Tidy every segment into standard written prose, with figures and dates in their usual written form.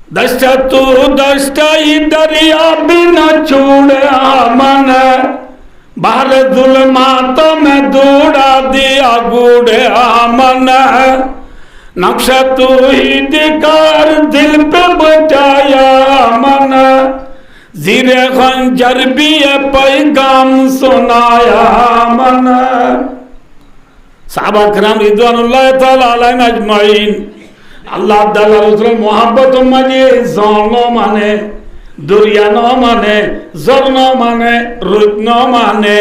दस्ता तू दस्ता ही दरिया बिना छोड़े मन बाहर जुल्मातों में दौड़ा दिया बूढ़े मन नक्शा तू ही दिकार दिल पे बचाया मन जीरे खंजर भी पैगाम सुनाया मन। साहबा किराम रिज़वानुल्लाह ताला अलैहिम अजमाइन আল্লাহ তাআলা রাসূলের মহব্বত মানে জন মানে দরিয়া ন মানে ঝর্ণা মানে রোদ ন মানে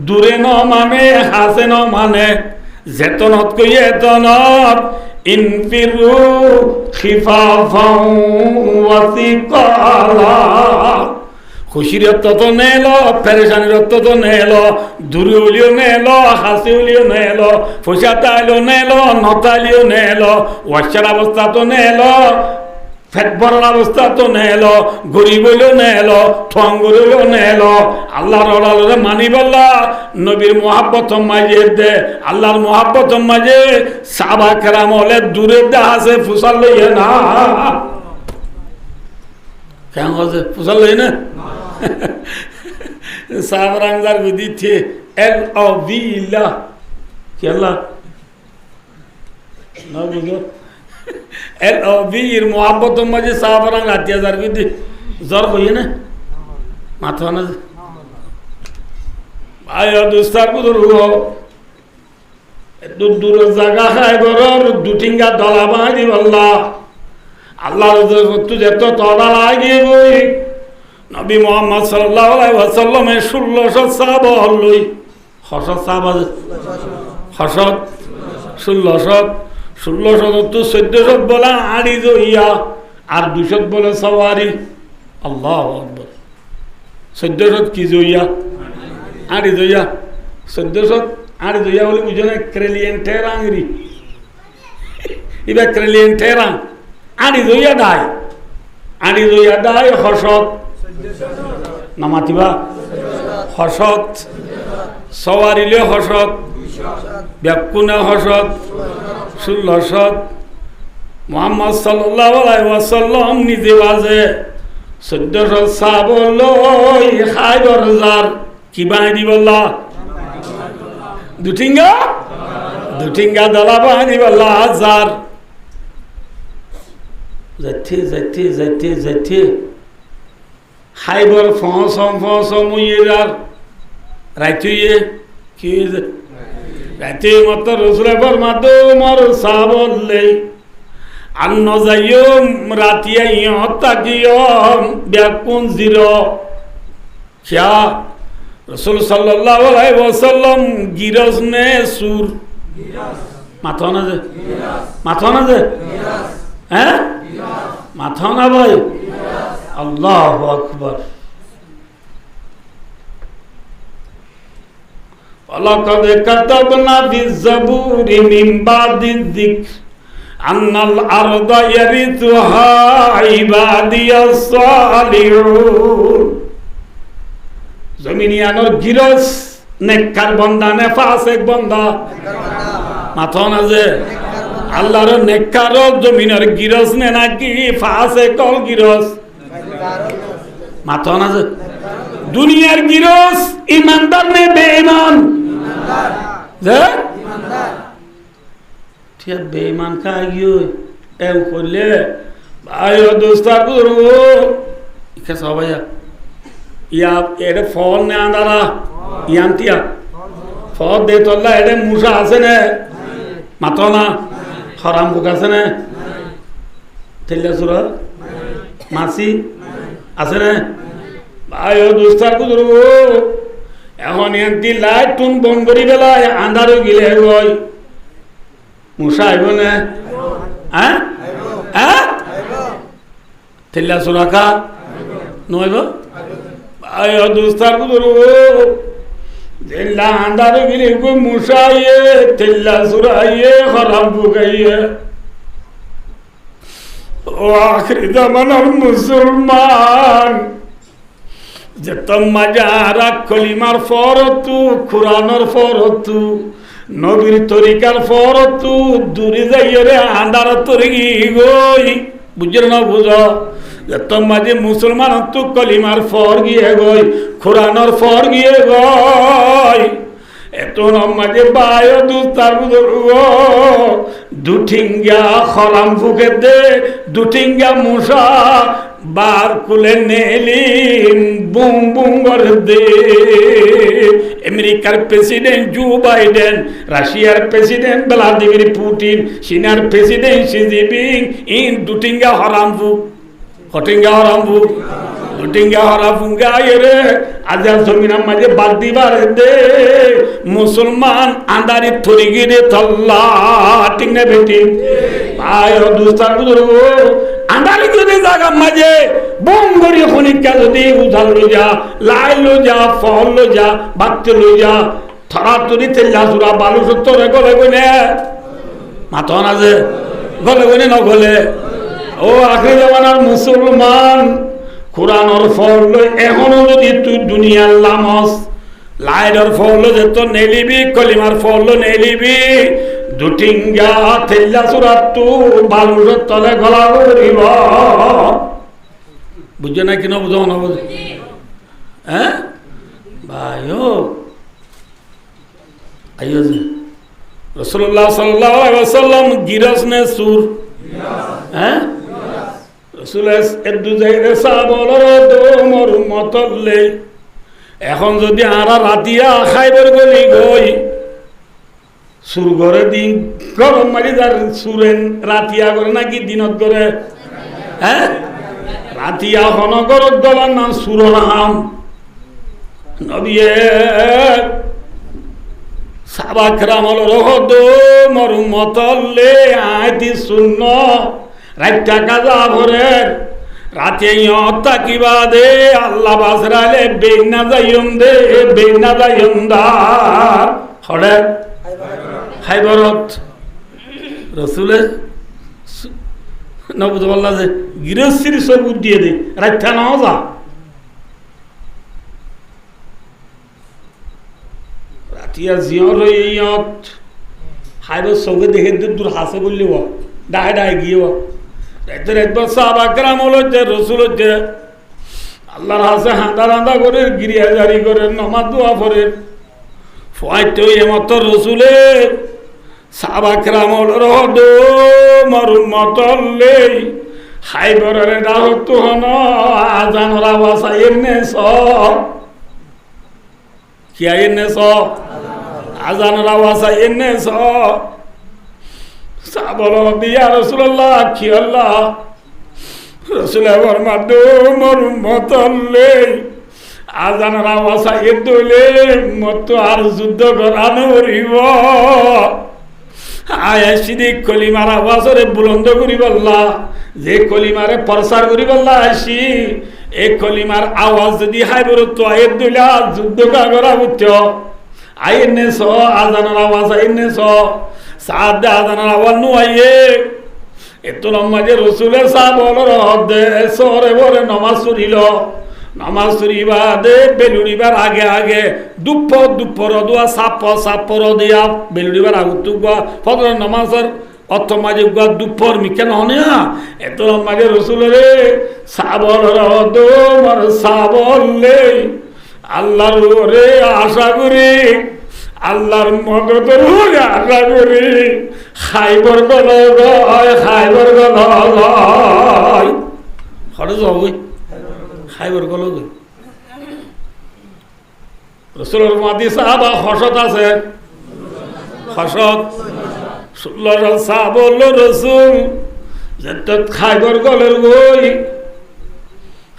দূরে ন মানে হাসে ন মানে যেতনত কই এতনত ইনফিরু খিফাফাও ওয়া সিকালা খুশির অর্থ তো নেলো পেরেশানির অর্থ তো নেলো দূরে হলিও নেলো হাসি হলিও নেলো ফুসাতাইলেও নেলো নতাইলেও নেলো ওয়াসার অবস্থা তো নেলো ফেট ভরার অবস্থা তো নেলো গরিব হইলেও নেলো ঠং হইলেও নেলো আল্লাহর ওলারে মানি বললা নবীর মহাব্বত মাঝে দে আল্লাহর মহাব্বত মাঝে সাহাবা কেরাম হলে দূরে দে হাসে ফুসাল লইয়ে না কেন হচ্ছে ফুসাল লই না साहब रंगदार विधि थे L-O-V-I-L-A क्या अल्लाह ना बुझो L-O-V-I-R मोहब्बत मजे साहब रंग आती है जर विधि जर कोई है ना माथवा ना आया दोस्तार को तो रुको दूर जगह है बरोर दूटिंगा दलाबा दी वल्ला अल्लाह तुझे तो तोड़ा लाएगी वही নবী মুহাম্মদ সাল্লাল্লাহু আলাইহি ওয়াসাল্লামের 1600 সাহাবা হলই হযরত সাহাবা হযরত 1600 তো 1400 বলা আড়ি জইয়া আর 200 বলে সওয়ারি আল্লাহু আকবার 1400 কি জইয়া আড়ি জইয়া 1400 আড়ি জইয়া বলে বুঝো না ক্রেলিয়েন টেরাংরি ইবা ক্রেলিয়েন টেরাং আড়ি জইয়া দাই হযরত নামাতিবা হসত সওয়ারিলে হসত ব্যাকুনা হসত 1600 মুহাম্মদ সাল্লাল্লাহু আলাইহি ওয়াসাল্লাম নিজে বাজে 1400 সাহাবা লই খায়বর জার কি বাঁধি বললা দুটিঙ্গা দলা বাঁধি বললা হাজার যেতে হাইবর ফসম মুইরার রাইতুয়ে কি রাইতে মত রসুলের ফরমাতো মর সাবল্লে আন্ন যাইয়ম রাতিয়া ইয়তাকিয়ম ব্যাকুন জিরো क्या रसूल सल्लल्लाहु अलैहि वसल्लम गिरस ने सुर माथा ना जे हैं माथा ना भाई अल्लाहु अकबर वलक़द कतबना फ़िज़्ज़बूरि मिन बादि ज़िक्र अन्नल अर्दा यरिथुहा इबादियस सालिहून जमीनियानर गिरस नेककार बंदा ने फासिक बंदा माथा ना जे আল্লাহর নেককার জমিনের গিরস নে নাকি ফাসে কল গিরস মাথা না যে দুনিয়ার গিরস ইমানদার নে বেঈমান যে ঠিক বেঈমান কাইও এম করলে ভাই ও দোস্তার গুরু কে সবাই ইয়া এর ফোন নে আন্দারা ইয়ান্তিয়া ফোন দে তোল্লা এর মুসা আছে না মাথা না হরাম বুক আছে না তেল্লা সুরা মাসি আছে না ভাই ও দোস্তার কুদুর এখন এন্টি লাইট টুন বন্ধ করি বেলায় আন্ধারও গিলে গই মুসা আইব না হ্যাঁ হ্যাঁ তেল্লা সুরা কা নইব ভাই ও দোস্তার কুদুর जिल्ला अंदर गिले को मुशाये तिल्ला सुराये खराब बुगाये ओ आखिरी ज़मानार मुसलमान जतम मजारा कलिमार फरतु कुरानर फरतु नबीर तरिकार फरतु दूरी जाइए रे अंधार तरिगी गई বুঝছো না বুঝো তোমাদের মুসলমান তো কলিমার ফর গিয়ে গই কোরআনর ফর গিয়ে গই এত নমাজে বায়ো দুস্তার দুঠিঙ্গা খরাম ফুকে দে দুঠিঙ্গা মশা বার কুলে নেলিম বুম বুম করে দে আমেরিকার প্রেসিডেন্ট জো বাইডেন রাশিয়ার প্রেসিডেন্ট ভ্লাদিমির পুতিন চীনের প্রেসিডেন্ট শি জিনপিং ইন দুঠিঙ্গা হরাম ফুক হটিঙ্গা হরাম ফুক দুঠিঙ্গা হরাম ফুঙ্গা এরে আজাদ জমিনার মাঝে বাদ দিবার দে মুসলমান আন্দারি থরি গিরে তল্লা ঠিক না বেটি আয় দুস্তার বুজুর্গ আন্দারি যদি জায়গা মাঝে বোম গড়িয়ে খনিকা যদি উজাল লো যা লাই লো যা ফল লো যা বাচ্চা লো যা থরা তুরি তেল্লা সুরা বালু সত্তরে গলে গনে মাথন আছে গলে গনে ন গলে ও আখরি জমানার মুসলমান কোরআনর ফল লো এখনো যদি তুই দুনিয়ার লামস লাইডর ফল যে তো নেলিবি কলিমার ফল নেলিবি দুটিঙ্গা তেল্লা সুরা তু বালু তলে গলা করিব বুঝছো না কিনা বুঝো না বুঝো হ্যাঁ ভাইও আইও যে রাসূলুল্লাহ সাল্লাল্লাহু আলাইহি ওয়াসাল্লাম গিরাস নে সুর হ্যাঁ রাসূলের এদু জায়গা সাহাবার দো মোর মতলে এখন যদি আরা রাতিয়া খাইবার গলি গই সুর ঘরে দিন গরম মারি যার সুরেন রাতিয়া করে নাকি দিনত করে হ্যাঁ রাতিয়া হনগরত গলার নাম সুরনাম নবিয়ে সাবাকরাম হল রহদ মরু মতলে আইতি শূন্য রাইটা কাজা ভরের রাতে তাকিবা দে আল্লাহ বাসরালে বেগনা যাইম দে বেগনা যাইম দা হরে খাইবরত রসুলে নবুদ বললা যে গৃহস্থির সবুজ দিয়ে দে রাইটা নাও যা রাতিয়া জিয়র রইয়ত খাইবর সঙ্গে দেখে দূর হাসে বললি ও ডায় ডায় গিয়ে রাইতে একবার সাহাবাকরাম হলো যে রসুল হচ্ছে আল্লাহর হাসে হাঁদা রাঁদা করে গিরিয়া জারি করে নমাজ দোয়া করে ফয়তো এমত রসুলে সাহাবাকরাম হলো রহদ মরুম মতলে হাইবরের ডাহত হন আজানর আওয়াজ এনে স কি এনে স আজানর আওয়াজ এনে স সাবল দিয়া রাসূলুল্লাহ কি আল্লাহ রাসূল ফরমাতো মরুম মতলে আজানের আওয়াজ এদলে মত আর যুদ্ধ করানো রিব আয়া সিদিক কলিমার আওয়াজরে বুলন্দ করি বললা যে কলিমারে প্রচার করি বললা আসি এই কলিমার আওয়াজ যদি হাইবর তো এদলে যুদ্ধ করা হতো আইনে স আজানের আওয়াজ আইনে স সাদ আজানের আওয়াজ নুয়াইয়ে এত লম্বাজে রসুলের সাবল দে সরে বরে নমাজ পড়িল নমাজ পড়িবা দে বেলুড়িবার আগে আগে দুপুর দোয়া সাপর দিয়া বেলুড়িবার আগত ফদর নমাজের অর্থ মাঝে দুপুর মিকে নহনে এত লম্বাজে রসুলের সাবল দোমর সাবলে আল্লাহর রে আশা করি আল্লাহর মদতের আশা করি খাইবর গল খাইবর গল খরচ হবে খাইবর গল রসুলের মাদি সাহাবা হসত আছে হসত 16 সাহাবা বলল রসুল যে খাইবর গলের গই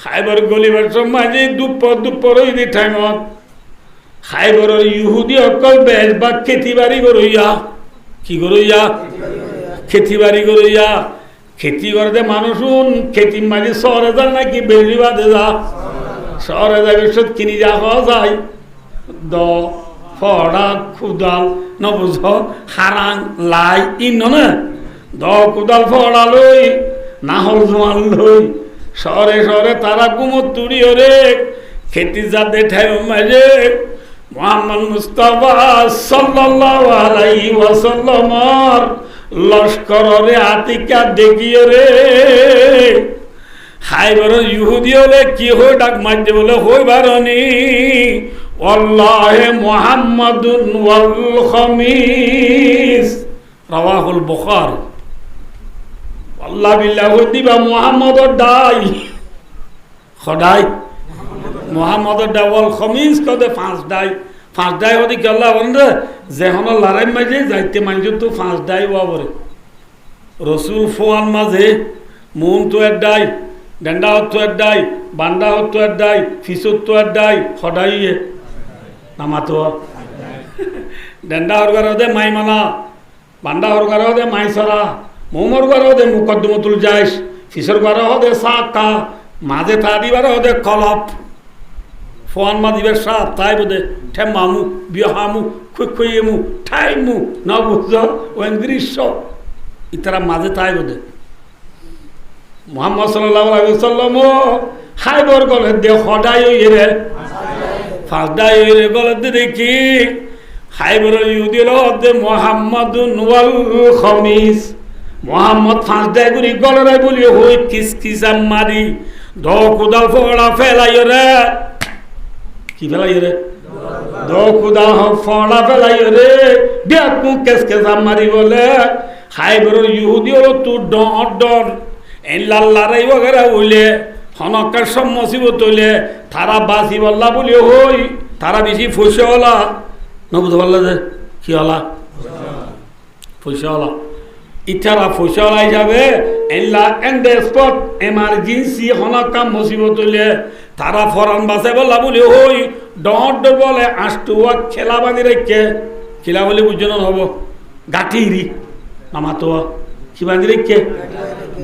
খাইবর গলিবার সময় যে দুপুর ওই দি টাইমত খাইবরের ইহুদি অকল বেশ বা খেতি বাড়ি করইয়া কি করইয়া খেতি বাড়ি করইয়া খেতি করতে মানুষ খেতি মাঝে শহরে যান নাকি বেলি বাদে যা শহরে যাবে সব কিনি যা হওয়া যায় দ ফড়া খুদাল নবুঝ হারাং লাই ইন না দ কুদাল ফড়া লই নাহল জোয়ান লই শহরে শহরে তারা কুমত তুড়ি রে খেতি যাতে ঠাই মাঝে মুহাম্মদ মুস্তাফা সাল্লাল্লাহু আলাইহি ওয়াসাল্লাম লস্কর রে আতিকা দেখিও রে হাইবার ইহুদি হলে কি হই ডাক মারতে বলে হই বারনি আল্লাহে মুহাম্মাদুন ওয়াল খামিস রাওয়াহুল বুখারী আল্লাহ বিল্লাহ দিবা মুহাম্মদর ডাই খদাই মুহাম্মদর ডাওয়াল খামিস কদে পাঁচ ডাই হদি কি আল্লাহ বন্ধে যেহন লড়াই মাঝে যাইতে মাঝে তো পাঁচ ডাই ওয়াবরে রসুল ফোয়ান মাঝে মুন তো এক ডাই ডেন্ডা হতো এক ডাই বান্ডা হতো এক ডাই ফিসত তো এক ডাই খদাইয়ে নামাতো ডেন্ডা হরগার হদে মাই মানা বান্ডা হরগার হদে মাই সরা মোমর গার হদে মুকদ্দমতুল জাইশ ফিসর গার হদে সাকা মাঝে তা দিবার হদে কলপ ফোয়ান মা দিবের সাপ তাই বোধে ঠে মামু বিহামু খুইমু ঠাইমু না বুঝ ওয়েন গ্রীষ্ম ইতারা মাঝে তাই বোধে মোহাম্মদ সাল্লাল্লাহু আলাইহি ওয়াসাল্লাম হাইবর গলে দে হডাই রে ফাদাই রে গলে দেখি হাইবর ইউদিল দে মুহাম্মাদুন ওয়াল খামিস মোহাম্মদ ফাঁসদাই গুরি গলরাই বলি হই কিসকিসাম মারি দ কুদাল ফড়া ফেলাই রে কি ফেলাই রে দ কুদাল ফড়া ফেলাই রে দেখু কিসকিসাম মারি বলে হাইবর ইহুদি হলো তু ডর ডর এল্লাল্লারাই বগেরা হইলে হনকার সম্মসিবত হইলে তারা বাসি বল্লা বলি হই তারা বেশি ফুসে হলা না বুঝতে পারলা যে কি হলা ফুসে হলা ইটারা ফসল যাবে এলা এন্ড স্পট এমার্জেন্সি হনকা মুসিবত হইলে তারা ফরান বাসে বলা বলি হই ডট বলে আষ্টুয়া খেলা বাঁধি রেখে খেলা বলে বুঝজন হব গাঠিরি নামাতো কি বাঁধি রেখে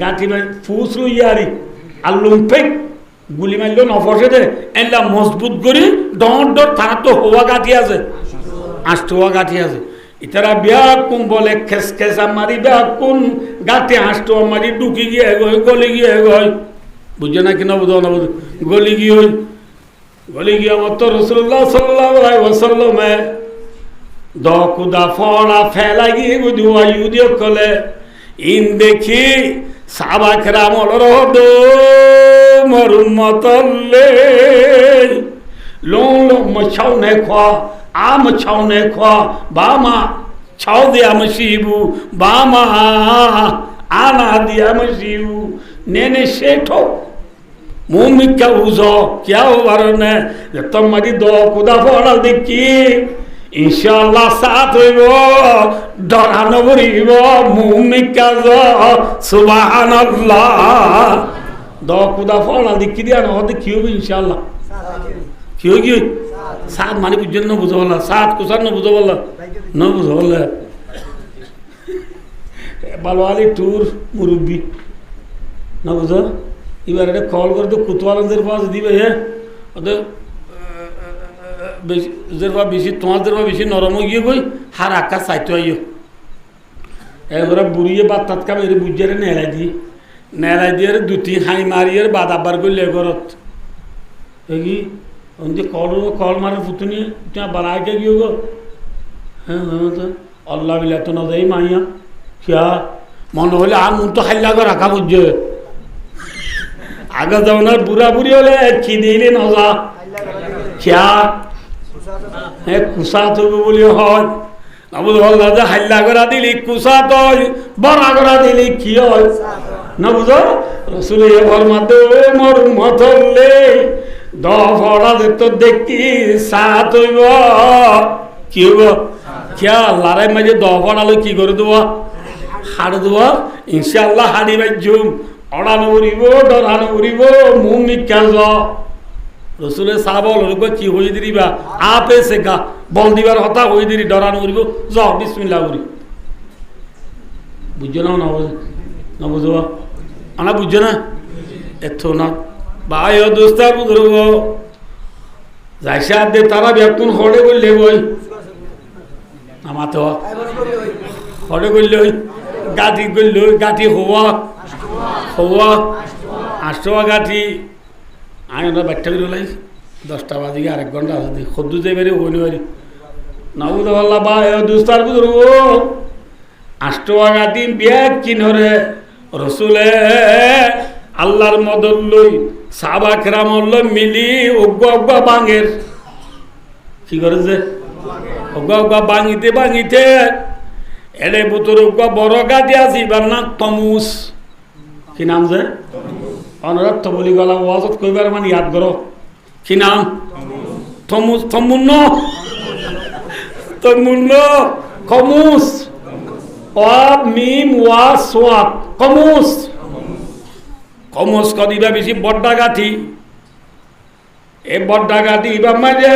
গাঠি ফুস রইয়ারি আল্লুম ফেক গুলি মারল নফসে দে এলা মজবুত করি ডট তারা তো হওয়া গাঠি আছে আষ্টুয়া গাঠি আছে ইতারা ব্যাকুম বলে খেস খেসা মারি ব্যাকুম গাতে হাসতো মারি ঢুকি গিয়ে গলি গিয়ে গয় বুঝছে না কিনা বুঝো না বুঝো গলি গিয়ে মতো রসুল্লাহ সাল্লাল্লাহু আলাইহি ওয়াসাল্লাম দ কুদা ফড়া ফেলা গিয়ে গুদুয়া ইউদি কলে ইন দেখি সাহাবা কেরাম রদ মরুমতলে লোন মছাও নে খা আম ছাউনে খোয়া বামা ছাও দিয়া মশিবু বামা আনা দিয়া মশিবু নেনে শেঠো মুমি क्या उजो क्या वरने तुम्हारी दो खुदा फड़ा देखी इंशाल्लाह साथ होइबो डरानो बरिबो मुमी क्या जो सुबहानाल्लाह दो खुदा फड़ा देखी दिया ना देखी होबो इंशाल्लाह কি কি সাত মানে বুঝছেন না বুঝো বললা সাত কুসার না বুঝো বললা না বুঝো বললা বালওয়ালি ট্যুর মুরব্বী না বুঝো এবার এটা কল করে তো কুতওয়ালাদের পাশ দিবে হ্যাঁ ওদের বেশি তোমাদের বেশি নরম গিয়ে গই হার আকাশ চাইতে আইও এবার বুড়িয়ে বাদ তাৎকা মেরে বুঝিয়ে নেলাই দিয়ে দুটি হাই মারিয়ে বাদ আবার করলে ঘরত কি उनके कॉल मारे पुतनी क्या बना के क्यों गो हैं तो अल्लाह बिल्ला तो न दे माइया क्या मन होले आ मुन तो हल्ला कर रखा बुझे आगे जाओ ना बुरा बुरी होले की दिले न जा क्या है कुसा तो बोलियो हो अब अल्लाह जा हल्ला करा दिली कुसा तो बड़ा करा दिली की हो न बुझो रसूल ये फरमाते मोर मतले दफड़ा दे तो देखी साथ हইব কি হইব क्या लड़ाई मजे दफड़ा लो की করে দেব হাড় দেব ইনশাআল্লাহ হাড়ি বাইজুম অড়ানো উড়িব ডরানো উড়িব মুমি কাজ রসুলে সাহাবল হইব কি হই দিবা আপে সেকা বল দিবার হতা হই দিরি ডরানো উড়িব যাও বিসমিল্লাহ উড়ি বুঝছো না বুঝো আনা বুঝছো না এত না ভাই ও দোস্তার বুঝব যাইসা দে তারা ব্যাকুন হড়ে বললে বই আমার তো হড়ে করলে ওই গাঠি করলে ওই গাঠি হওয়া 8 গাঠি আমি ওরা ব্যাখ্যা করে লাই 10টা বাজে আরেক ঘন্টা আছে খদ্দু যাই বেরি হইনি বাড়ি না বুঝতে পারলা ভাই ও দোস্তার বুঝব আষ্টগাতি ব্যাগ কিনরে রসুলে আল্লাহর মদত লই সাহাবা কেরাম মিলি অজ্ঞা বাঙের কি করেছে অজ্ঞা বাঙিতে বাঙিতে এড়ে বুতর অজ্ঞা বড় গাদি আছে এবার না তমুস কি নাম যে অনুরাধ বলি গলা ওয়াজত কইবার মানে ইয়াদ করো কি নাম তমুস তমুন্ন তমুন্ন কমুস অব মিম ওয়া সোয়াত কমুস কমুস কদিবা বেশি বড্ডা গাঠি এ বড্ডা গাঠি ইবা মাঝে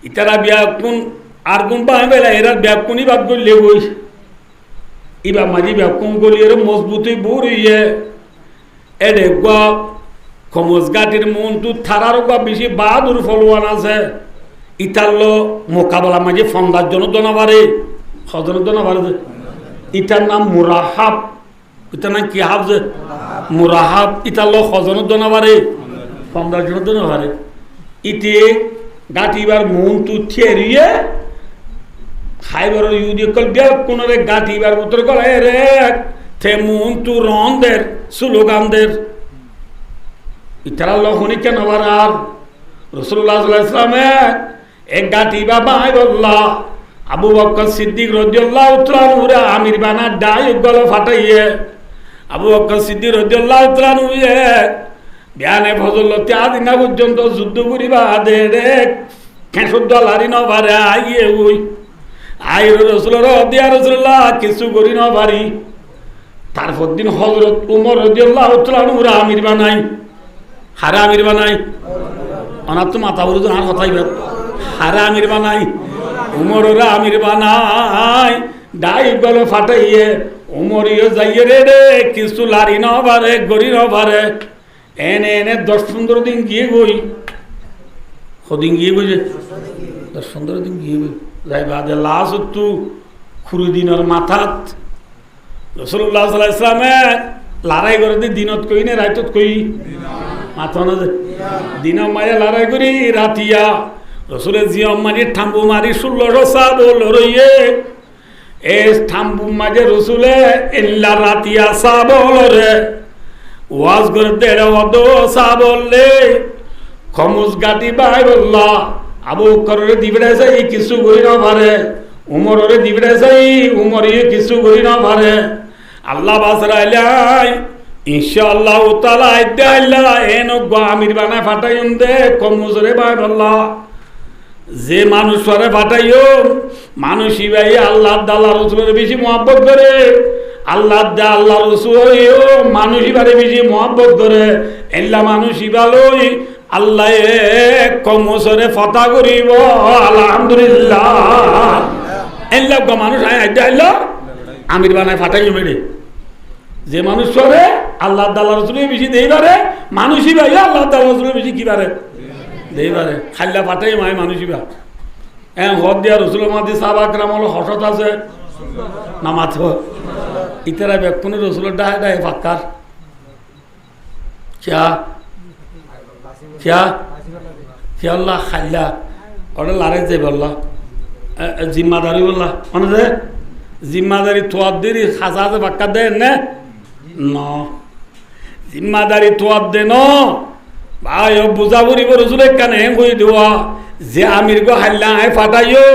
ইতারা ব্যাকুন আর কোন পায় বেলা এরা ব্যাকুনি বাদ করলে বই ইবা মাঝি ব্যাকুন গলি এর মজবুতি বুড়িয়ে এডে গা কমুস গাঠির মন তু থারার গা বেশি বাহাদুর ফলওয়ান আছে ইতার মোকাবেলা মাঝে ফন্দার জন্য দনাবারে সজনের দনাবারে ইটার নাম মুরাহাব ইটার নাম কি হাব যে মুরাহাব ইটার সজনের দনাবারে ফন্দার জন্য দনাবারে ইতে গাঁঠিবার মন তু থেরিয়ে খাইবার ইউদি কল বিয়া কোনরে গাঁঠিবার উত্তর গলে রে থে মন তু রনদের সুলোগানদের ইতারা লখনি কেন আর রাসূলুল্লাহ সাল্লাল্লাহু আলাইহি ওয়াসাল্লামে এক গাঁঠি বাবা আল্লাহ আবু বকর সিদ্দিক রাদিয়াল্লাহু তাআলা উরা আমির বানা ডাই গল ফাটাইয়ে আবু বকর সিদ্দিক রাদিয়াল্লাহু তাআলা উয়ে বিয়ানে ফজলতে আদিনা পর্যন্ত যুদ্ধ করিবা দে রে $500 নবারে আইয়ে ওই আই রাসূলুল্লাহ দিয়া রাসূলুল্লাহ কিছু করি না পারি তারপর দিন হযরত উমর রাদিয়াল্লাহু তাআলা উরা আমির বানাই হারা আমির বানাই অনার তো মাথা বলুন আর কথাই হারা আমির বানাই উমরা আমির বানাই ডাই গলে ফাটাইয়ে উমরিও যাইয়ে রে রে কিছু লারি ন পারে গড়ি ন পারে এনে এনে 10-15 দিন গিয়ে গই সদিন গিয়ে গই 10-15 দিন গিয়ে গই যাই বাদে লাশ তু খুরি দিনের মাথাত রাসূলুল্লাহ সাল্লাল্লাহু আলাইহি ওয়াসাল্লামে লড়াই করে দিনত কই না রাতত কই মাথা না দিন মারে লড়াই করি রাতিয়া রসুলে জিয়ম মারি ঠাম্বু মারি 1600 সাবল রইয়ে এ ঠাম্বু মাঝে রসুলে ইল্লা রাতিয়া সাবল রে ওয়াজ করে দেড় ওদ সাবল লে খমুস গাটি বাইবুল্লাহ আবু বকরের দিবড়ে যাই কিছু করি না পারে উমরের দিবড়ে যাই উমরি কিছু করি না পারে আল্লাহ বাসরাইলাই ইনশাআল্লাহ তাআলা আইদাল্লাহ এনো আমির বানা ফাটাইম দে কমুজরে বাইবুল্লাহ যে মানুষরে ফাটাইও মানুষই ভাই আল্লাহ আল্লাহ রসুলের বেশি মহব্বত করে আল্লাহ আল্লাহ রসুল মানুষই বারে বেশি মহব্বত করে এল্লা মানুষই ভালোই আল্লাহ কমসরে ফতা করিব আলহামদুলিল্লাহ এল্লা মানুষ আইলা আমির বানায় ফাটাইও মেরে যে মানুষরে আল্লাহ আল্লাহ রসুলের বেশি দেই পারে মানুষই ভাই আল্লাহ আল্লাহ রসুলের বেশি কি পারে দেইবারে খাল্লা পাঠাই মায় মানুষই হদ দিয়া রসুলের মাদি সাহাবা কেরাম হলো হসত আছে না মাথ ইতারা ব্যক্তি রসুলের ডাহে ডাহে পাক্কার আল্লাহ খাল্লা ওটা লারে যে বললা জিম্মাদারি বললা মানে যে জিম্মাদারি তোয়ার দেরি খাসা আছে পাক্কা দেন না জিম্মাদারি তোয়ার দে ন ভাই বুঝা করিব রসুলের কানে কই দেওয়া যে আমির গো হাল্লা ফাটাইও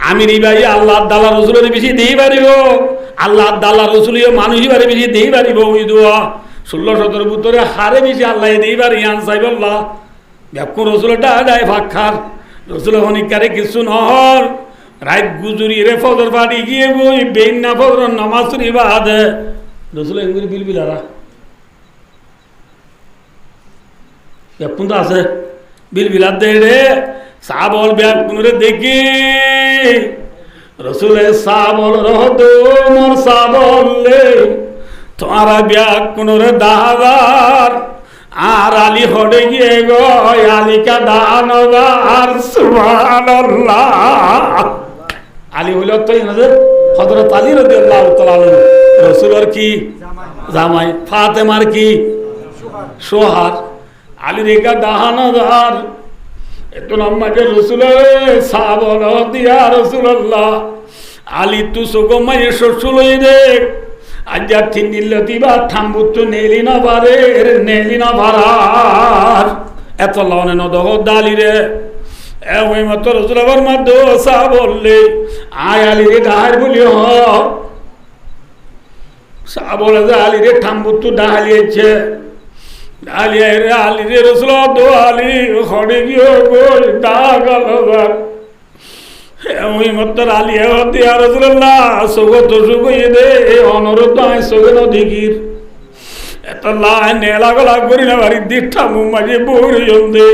আমির ভাই আল্লাহ দাল্লা রসুলের বেশি দিই পারিব আল্লাহ দাল্লা রসুলিও মানুষই বারে বেশি দিই পারিব ওই দোয়া 16-17 বুতরে হারে বেশি আল্লাহ দিই পারি আন সাইবল্লাহ ব্যাপক রসুলের ডায় ফাঁকার রসুলের হনিকারে কিছু নহর রাত গুজুরি রে ফজর পাড়ি গিয়ে বই বেইন না ফজর নামাজ বাদে রসুল এগুলি বিলবিলারা ব্যাপুন তো আছে বিলবিলার দে রে সাবল ব্যাপুনরে দেখি রসুলে সাবল রহদ মোর সাবল লে তোমারা ব্যাকুনরে দাহার আর আলী হড়ে গিয়ে গো আলিকা দানবার সুবহানাল্লাহ আলী হইল তো হযরত আলী রাদিয়াল্লাহু তাআলা রসুলের কি জামাই ফাতেমার কি সোহার আলী রেখা দাহানদার এত লম্বাকে রসুলের সাবল দিয়া রসুল্লাহ আলী তু সোগমাই শ্বশুলই রে আজ্ঞা তিন দিল দিবা থাম্বুতু নেলি না পারে নেলি না পারার এত লনে নদহ দালি রে ওই মতো রসুলাবার মধ্যে সা বললে আয় আলী রে ডাহার বলি হ সা বলে যে আলী রে থাম্বুতু ডাহালিয়েছে ডালিয়ে রে আলী রে রসুলা দো আলী খড়ে গিয়ে গোল ডা গেল ওই মতো আলিয়া দিয়া রসুল্লাহ সগত সুগিয়ে দে অনুরোধ আয় সগন দিগির এত লাই নেলা গলা করি না বাড়ির দিঠা মাঝে বড়ি দে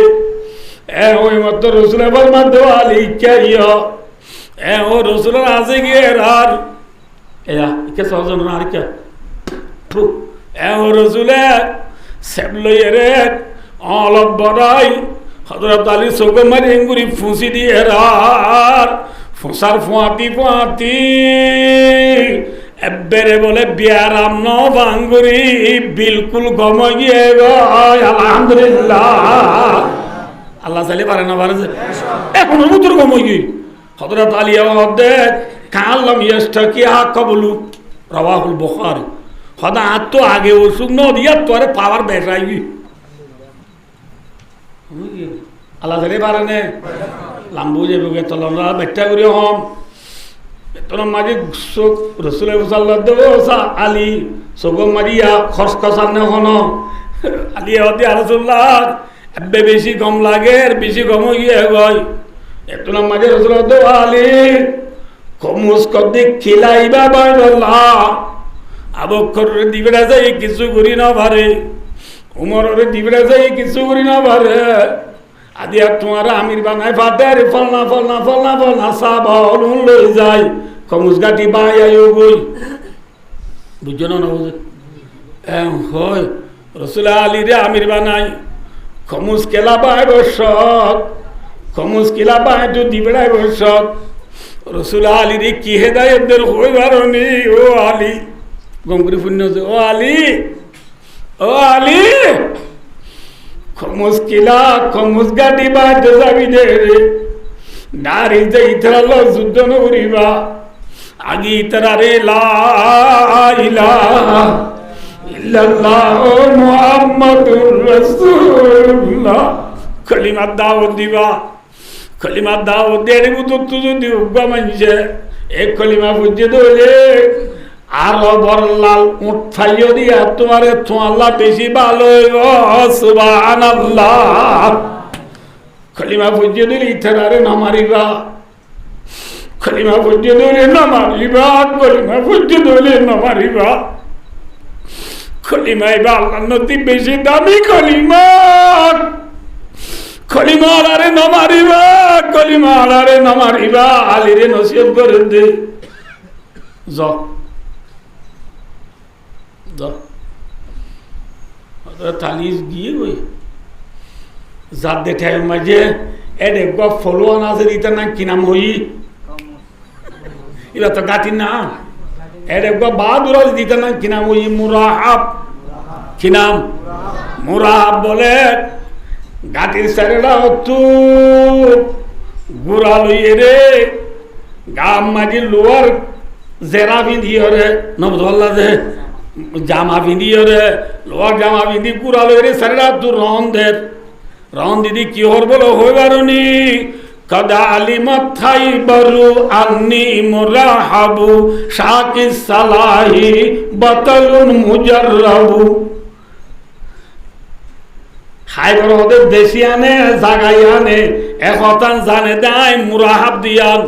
ওই মতো রসুলের মাধ্যমে আলি ইয়া ও রসুলের আছে গিয়ে আর কে সহজন আর কে ও রসুলে সেবলই রে অলপ বড়াই হযরত আলী চোখে মারি এঙ্গুরি ফুঁসি দিয়ে রার ফুঁসার ফুঁয়াতি এবারে বলে বিয়ারাম ন বাঙ্গুরি বিলকুল গম গিয়ে আলহামদুলিল্লাহ আল্লাহ চাইলে পারে না পারে এখন উত্তর গম গিয়ে হযরত আলী হদে কাল্লাম ইয়েস্টা কি কবলু রাওয়াহুল বুখারী হদা আত্ম আগে ওষুধ ন দিয়া তোরে পাওয়ার বেটাই আল্লাহ চাইলে পারে না লাম্বু যাবে তলনা বেটা করি হম তোর মাঝে রসুলের আলী চোখ মারিয়া খস খসার নে হন আলী হতে আলসুল্লাহ এবে বেশি গম লাগে বেশি গম গিয়ে গয় এত মাঝে রসুল আলী কমুস কদিক খিলাইবা বাড়লা আবক্ষর দিবরা যাই কিছু করি না পারে উমরের দিবরা যাই কিছু করি না পারে আদি আর তোমার আমির বানায় ফাটার ফলনা ফলনা ফলনা ফলনা সাবল লই যায় কমুস গাটি বাই আয়ো গই বুঝছো না বুঝে হয় রসুল আলী রে আমির বানাই খমুস কেলা বাই বসত খমুস কেলা বাই তো দিবড়াই বসত রসুল আলী রে কি হেদায়েতদের হইবার নি ও আলী গঙ্গুরি পুণ্য ও আলী ও আলী খমুস কিলা খমুস গাটি বাই যাবি দে রে নারী যে ইতরা যুদ্ধ নগরিবা আগে ইতরা রে লা ইলাহা ইল্লাল্লাহ মুহাম্মাদুর রাসূলুল্লাহ কলিমা দাওয়াত দিবা কলিমা দাওয়াত দেরে বুতু যদি উগবা মানছে এক কলিমা বুঝে দলে আর বরলাল উঠাইও দিয়া তোমারে তো আল্লাহ বেশি ভালো সুবহানাল্লাহ কলিমা বুঝে দিলে ইতরারে না মারিবা কলিমা বুঝে দিলে না মারিবা কলিমা বুঝে দিলে না মারিবা কলিমা এবার আল্লাহ নদী বেশি দামি কলিমা কলিমা আলারে না মারিবা কলিমা আলারে না মারিবা আলিরে নসিহত করে দে যাও যাও তালিশ গিয়ে গই যার দেখে মাঝে এর একবার ফলোয়ান আছে এটা না কি নাম হই এটা তো গাতির নাম এর একবার বাহাদুর আছে দিতে না কি নাম হই মুরাহাব কি নাম মুরাহাব বলে গাতির সারেরা হতো গুড়া লইয়ে রে গাম মাঝে লোয়ার জেরা বিঁধিয়ে রে নবদল্লা যে জামা পিঁধিয়ে রে লোয়ার জামা পিঁধি গুড়া লইয়ে রে সারেরা তো রন্ধের রন দিদি কি হর বলো হইবার নি কদা আলিমত থাই বরু আন্নি মুরাহাবু শাকি সালাহি বাতালুন মুজাররাবু হাই বড় ওদের দেশি আনে জাগাই আনে একতান জানে দেয় মুরাহাব দিয়ান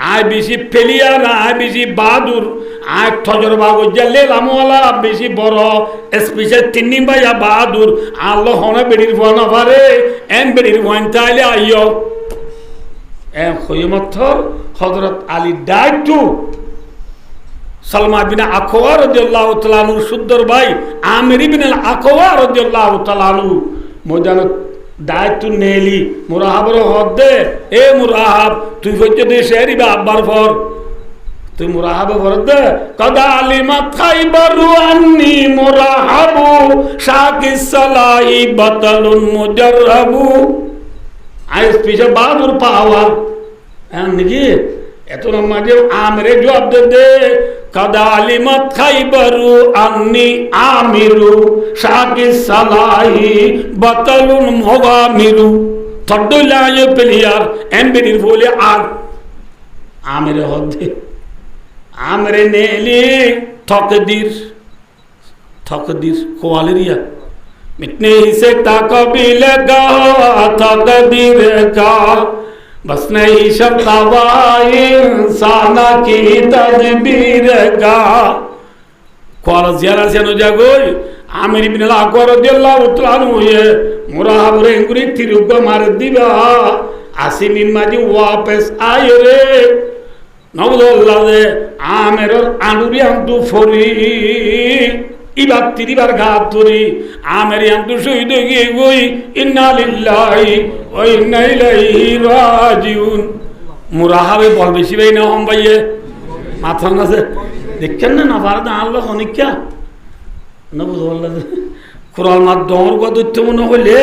আয় বেশি ফেলিয়ার আয় বেশি বাহাদুর আয় ঠজর বাবু জালে লামওয়ালা বেশি বড় স্পেশাল তিন্নি ভাইয়া বাহাদুর আল্লাহ হনে বেড়ির ভয় না পারে এম বেড়ির ভয় তাইলে আইয় এম হইমথর হযরত আলী দায়িত্ব সালমা বিন আকওয়া রাদিয়াল্লাহু তাআলা আনহু সুদ্দর ভাই আমির ইবনে আল আকওয়া রাদিয়াল্লাহু তাআলা আনহু ময়দান দায়িত্ব নেলি মুরাহাবর হদে এ মুরাহাব তুই হইতে দে শেরিবা আব্বার ফর তুই মুরাহাব ফরদে কদা আলিমাত খাইবারু আন্নি মুরাহাবু শাকিস সালাই বাতালুন মুজাররাবু আইস পিছে বাদুর পাওয়ার নাকি এত মাঝে আমরে জবাব দে কাদা আলিমত খাইবারু আন্নি আমিরু শাকি সালাহি বাতালুন মুগামিরু থডলা ইয়ে প্লেয়ার এমবির বলে আর আমরে হদে আমরে নেলি তকদির কোয়ালিয়া मिटने ही से ताकबील का तकदीर का बस नहीं शब्द इंसाना की तदबीर का कोला ज़ियारा से नो जागोई आमिर इब्न अल-अकबर रदियल्लाहु तआला अन्हु ये मुराहबरे इंगुरी तिरुग मार दिबा आसिमी माजी वापस आए रे नवदुल्लाह दे आमिर आनुरी अंतु फोरी इबाद तिरिबार घात थोरी आमेरी अंतु शहीद गए गोई इन्ना लिल्लाहि व इन्ना इलैहि राजिउन मुराहाबे बोल बेशी भाई ना हम भाई माथा ना से देखें ना नफारत आल्लाह होने क्या न बुझोल्ला कुरान मात डोर को तो तुम न होले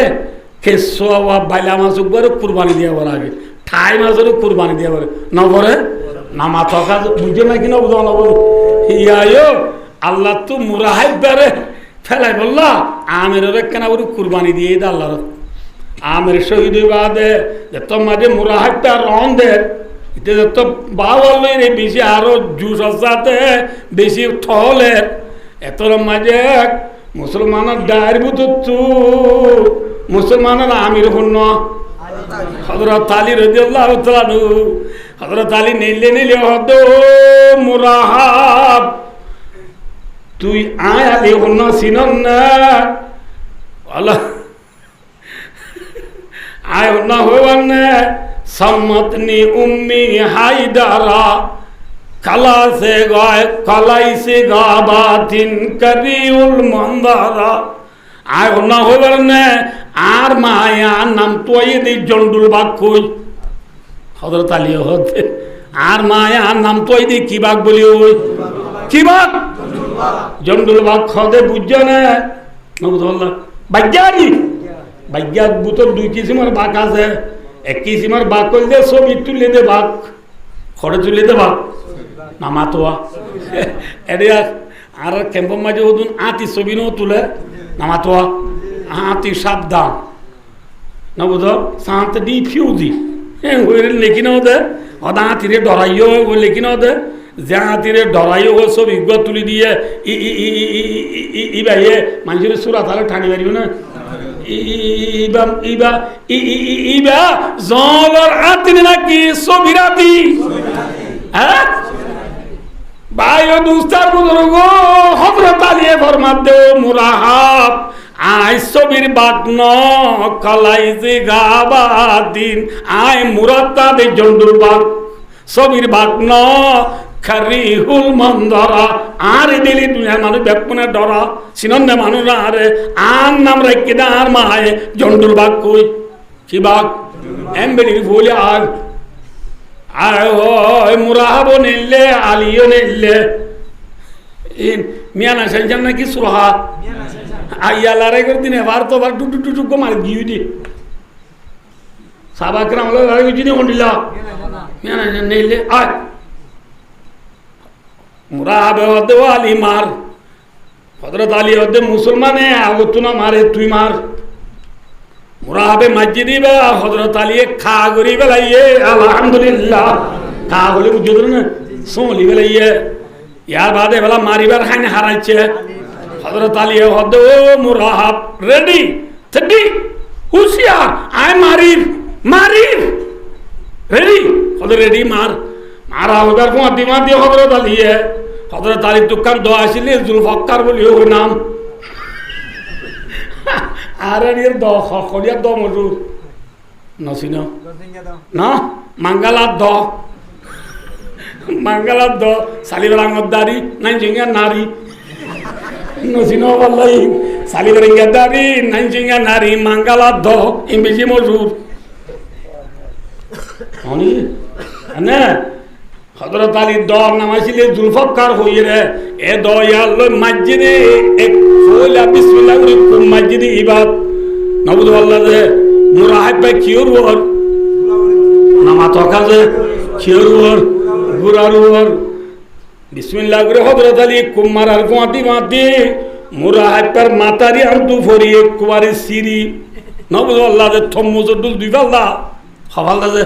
केसवा वा बाला मासुक बर कुर्बानी दिया बर आगे ठाई मासुक कुर्बानी दिया बर न बरे ना माथा का मुझे मैं कि न बुझोल्ला बोल यायो আল্লাহ তো মুরাহাব বারে ফেলাই বললা আমের কেনা ওর কুরবানি দিয়ে দে আল্লাহর আমের শহীদ বাদে যত মাঝে মুরাহাবটা রং দে এটা যত বাওয়ালে রে বেশি আরো জুস আছে বেশি ঠলে এতর মাঝে মুসলমানের ডায়ের বুতু মুসলমানের আমির হন হযরত আলী রাদিয়াল্লাহু তাআলা হযরত আলী নিলে হদ মুরাহাব তুই আয় আলি হন সিনন না আল্লাহ আয় হন হওয়ান না সম্মতনি উম্মি হায়দারা কালা সে গায় কালাই সে গাবাতিন করিউল মন্দারা আয় হন হওয়ান না আর মায়া নাম তোই দি জন্ডুল বাগ কই হযরত আলী হতে আর মায়া নাম তোই দি কি বাগ বলি ওই কি বাগ জন্ডুল বাগ খদে বুঝছো না নবুল্লাহ বাগ্যারি বাগ্যা বুতর দুই কিসিমের বাঘ আছে এক কিসিমের বাঘ করলে ছবি তুলে দে বাঘ খড়ে তুলে দে বাঘ নামাতোয়া এরিয়া আর ক্যাম্পের মাঝে ওদিন আতি ছবি নো তুলে নামাতোয়া আতি সাবধান না বুঝো শান্ত দি ফিউজি ওই লেখি না ওদের অদা আতিরে ডরাইও ওই লেখি না ওদের জাতিরে ডরাইও গো সব ইগবা তুলি দিয়ে ইবা মানুষের সুরা তাহলে ঠানি পারিব না ইবা জলর আতিনে নাকি সবিরাতি হ্যাঁ ভাই ও দুস্তার বুজুর্গ হযরত আলী ফরমাত দে মুরাহাব আয় সবির বাকন কলাইজি গাবাদিন আয় মুরাত্তাবে জন্ডুল বাক সবির বাকন খারিহুল মন্দরা আর দিলি দুনিয়ার মানুষ ব্যাপনে ডরা সিনন্নে মানুষ আরে আর নাম রেখে দে আর মায়ে জন্ডুল বাগ কই কি বাগ এমবেডির বলে আর ওই মুরাহাবো নিলে আলিও নিলে মিয়ানা সেনজান নাকি সুরহা আইয়া লড়াই করে দিন এবার তো আবার টুটু টুটু কো মার গিয়ে দি সাবাকরাম লড়াই করে দিন হন্ডিলা মিয়ানা নিলে আয় মুরাহাবে হদে আলী মার হযরত আলী হদে মুসলমানে আগত না মারে তুই মার মুরাহাবে মসজিদি বা হযরত আলী খা গরি বেলাইয়ে আলহামদুলিল্লাহ খা গলি বুঝছো না সোলি বেলাইয়ে ইয়ার বাদে বেলা মারিবার খাইনে হারাইছে হযরত আলী হদে ও মুরাহাব রেডি থডি হুশিয়ার আই মারির রেডি হদে রেডি মার মারা ওদার কোন দিমা দিয়ে হযরত আলী তুকান দোয়া আসলে জুলফকার বলি ও নাম আর এর দ খলিয়া দ মজু নসিনো না মাঙ্গালার দ সালিবেলার মদ্দারি নাই জিঙ্গা নারী নসিনো বললাই সালিবের গেদারি নাই জিঙ্গা নারী মাঙ্গালার দ ইংরেজি মজুর অনি না হযরত আলী দর নামাইছিলে জুলফকার হইয়ে রে এ দয়াল মসজিদে এক ফুলা বিসমিল্লাহ করে মসজিদে ইবাদ নবুদ আল্লাহ রে মুরাহাব কিউর ওর নামা তো কাজে কিউর ওর ঘুরার বিসমিল্লাহ করে হযরত আলী কুমারার ফাঁতি ফাঁতি মুরা হাইপার মাতারি আনতু ফরি একবারে সিরি নবজ আল্লাহ যে থম্মুজুল দুই ফালদা হওয়ালদা যে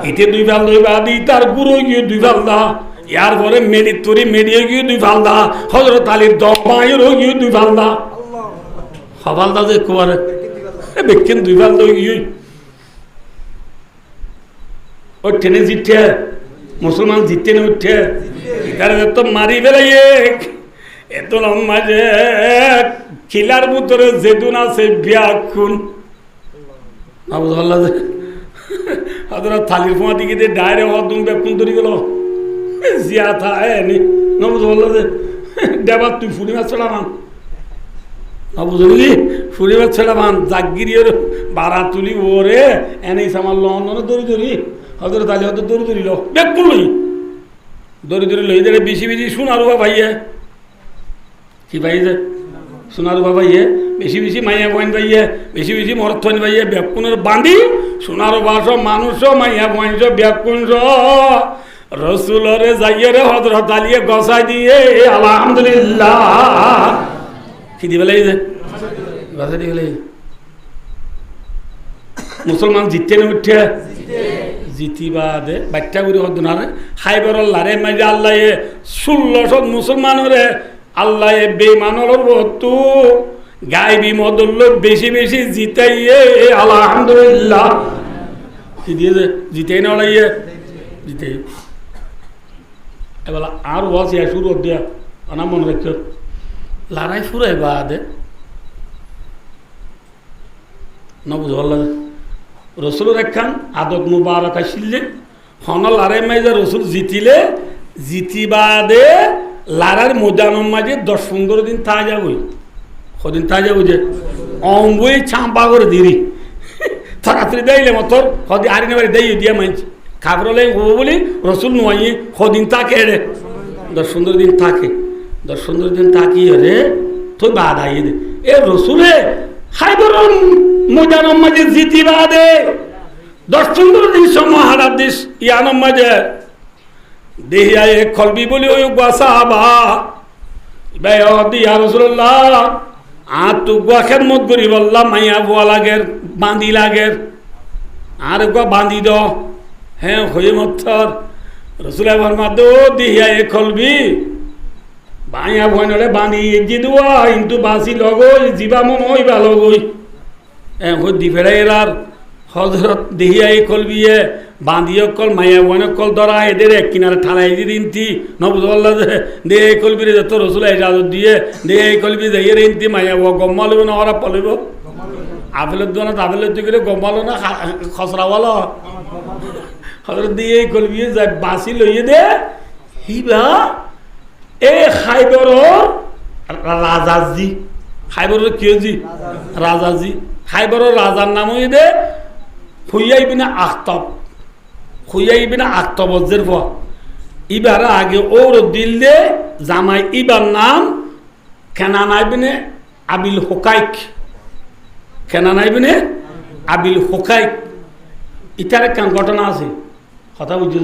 ইতে দুই ফাল দুই বাদি তার গুরু গিয়ে দুই ফালদা ইয়ার পরে মেডিতরি মেডিয়ে গিয়ে দুই ফালদা হযরত আলীর দমায়ের গিয়ে দুই ফালদা হওয়ালদা যে একবারে বেকিন দুই ফালদা গিয়ে ও টেনে জিতে মুসলমান জিতে না উঠে এটার তো মারি বেলাইয়ে এত লম্বা যে খিলার ভিতরে যেদুন আছে বিয়াকুন আল্লাহ হযরত থালির ফোঁয়া দিকে দিয়ে ডায়রে হদুম বেকুন ধরে গেল জিয়া থা এনি নবজ আল্লাহ যে দেবা তুই ফুড়ি মাছ ছড়াবান নবজলি ফুড়ি মাছ ছড়াবান জাগিরির বাড়া তুলি ওরে এনেই সামার লন্ডনে দড়ি দড়ি হযরত আলী হয়তো দড়ি দড়ি লো বেকুন লই দড়ি দড়ি লই দেড়ে বেশি বেশি শোনারুবা ভাইয়ে কি ভাইয়ে সোনারুবা ভাইয়ে বেশি বেশি মাইয়া বইন ভাইয়ে বেশি বেশি মরথন ভাইয়ে বেকুনের বাঁধি সোনারো বাস মানুষ মাইয়া বইনস বেকুনস রসুলরে যাইয়ে রে হযরত আলীয়ে গসাই দিয়ে আলহামদুলিল্লাহ কি দিবেলাই যে গসাই দিবেলাই মুসলমান জিততে না উঠে জিতিবাদে বাচ্চা করে হদ না খাইবার লারে মাইজে আল্লাহ 1600 মুসলমানরে আল্লাহ বেঈমানর বস্তু গায়বী মদল বেশি বেশি জিতাইয়ে আলহামদুলিল্লাহ কি দিয়ে জিতাই না লাইয়ে জিতাই এবেলা আর ওয়াজ ইয়া শুরু দিয়া আনা মনে রাখো লড়াই ফুরাই বাদে নবুজ আল্লাহ রসুলের একখান আদত মুবারক আসিলে হন লড়াই মাইজা রসুল জিতিলে জিতিবাদে লারার মজানোর মাঝে 10-15 দিন তা যাবই কদিন তা যাবো যে অম্বই ছাম্পা করে দিরি তাড়াতাড়ি দেইলে মতর কদিন আরি নেবারে দেই দিয়া মানছি খাবার হবো বলি রসুল নোয়াই কদিন তাকে রে 10-15 দিন থাকে 10-15 দিন তাকিয়ে রে তুই বাদ আইয়ে দে এ রসুলে খাইবার মজানোর মাঝে জিতি বাদে 10-15 দিন সময় হারার দিস ইয়ানোর মাঝে দেহিয়া এক কলবি বলি ওই সাহাবা ভাই ইয়া রাসূলুল্লাহ আত গুয়া খেদমত করি বললাম মাইয়া বুয়া লাগের বাঁধি লাগের আর গুয়া বাঁধি দ হ্যাঁ হয়ে মত্তর রসুল ফরমা দো দেহিয়া এক কলবি মাইয়া বুয়ানরে বাঁধি এগিয়ে দেওয়া কিন্তু বাঁচি লগই জীবা মন হইবা লগই হ্যাঁ হই দি ফেরাইলার হযরত দেহিয়া এক কলবিয়ে বাঁধিয়ে কল মাইয়া বনে কল ধরা এদের এক কিনারে ঠালাই দিয়ে দিনতি নবুল্লাহ দে এই কলবিরে যত রসুল ইজাজত দিয়ে দে এই কলবি যাইয়ে ইনতি মাইয়া গম্মা লইব না ওরা পলিব আপেলের দোকানে আপেলের দিকে গম্মালো না খসরা বলো হজরত দিয়ে এই কলবি যাই বাঁচি লইয়ে দে হিবা এ খাইবর রাজাজি খাইবর কিয়জি রাজাজি খাইবর রাজার নাম হয়ে দে হুইয়াইবিনা আখতাব হুইয়াইবিনা আখতাবজের পর ইবার আগে ওর দিল দে জামাই ইবার নাম কেনানাইবিনে আবিল হোকাইক কেনানাইবিনে আবিল হোকাইক ইটার কেন ঘটনা আছে কথা বুঝছো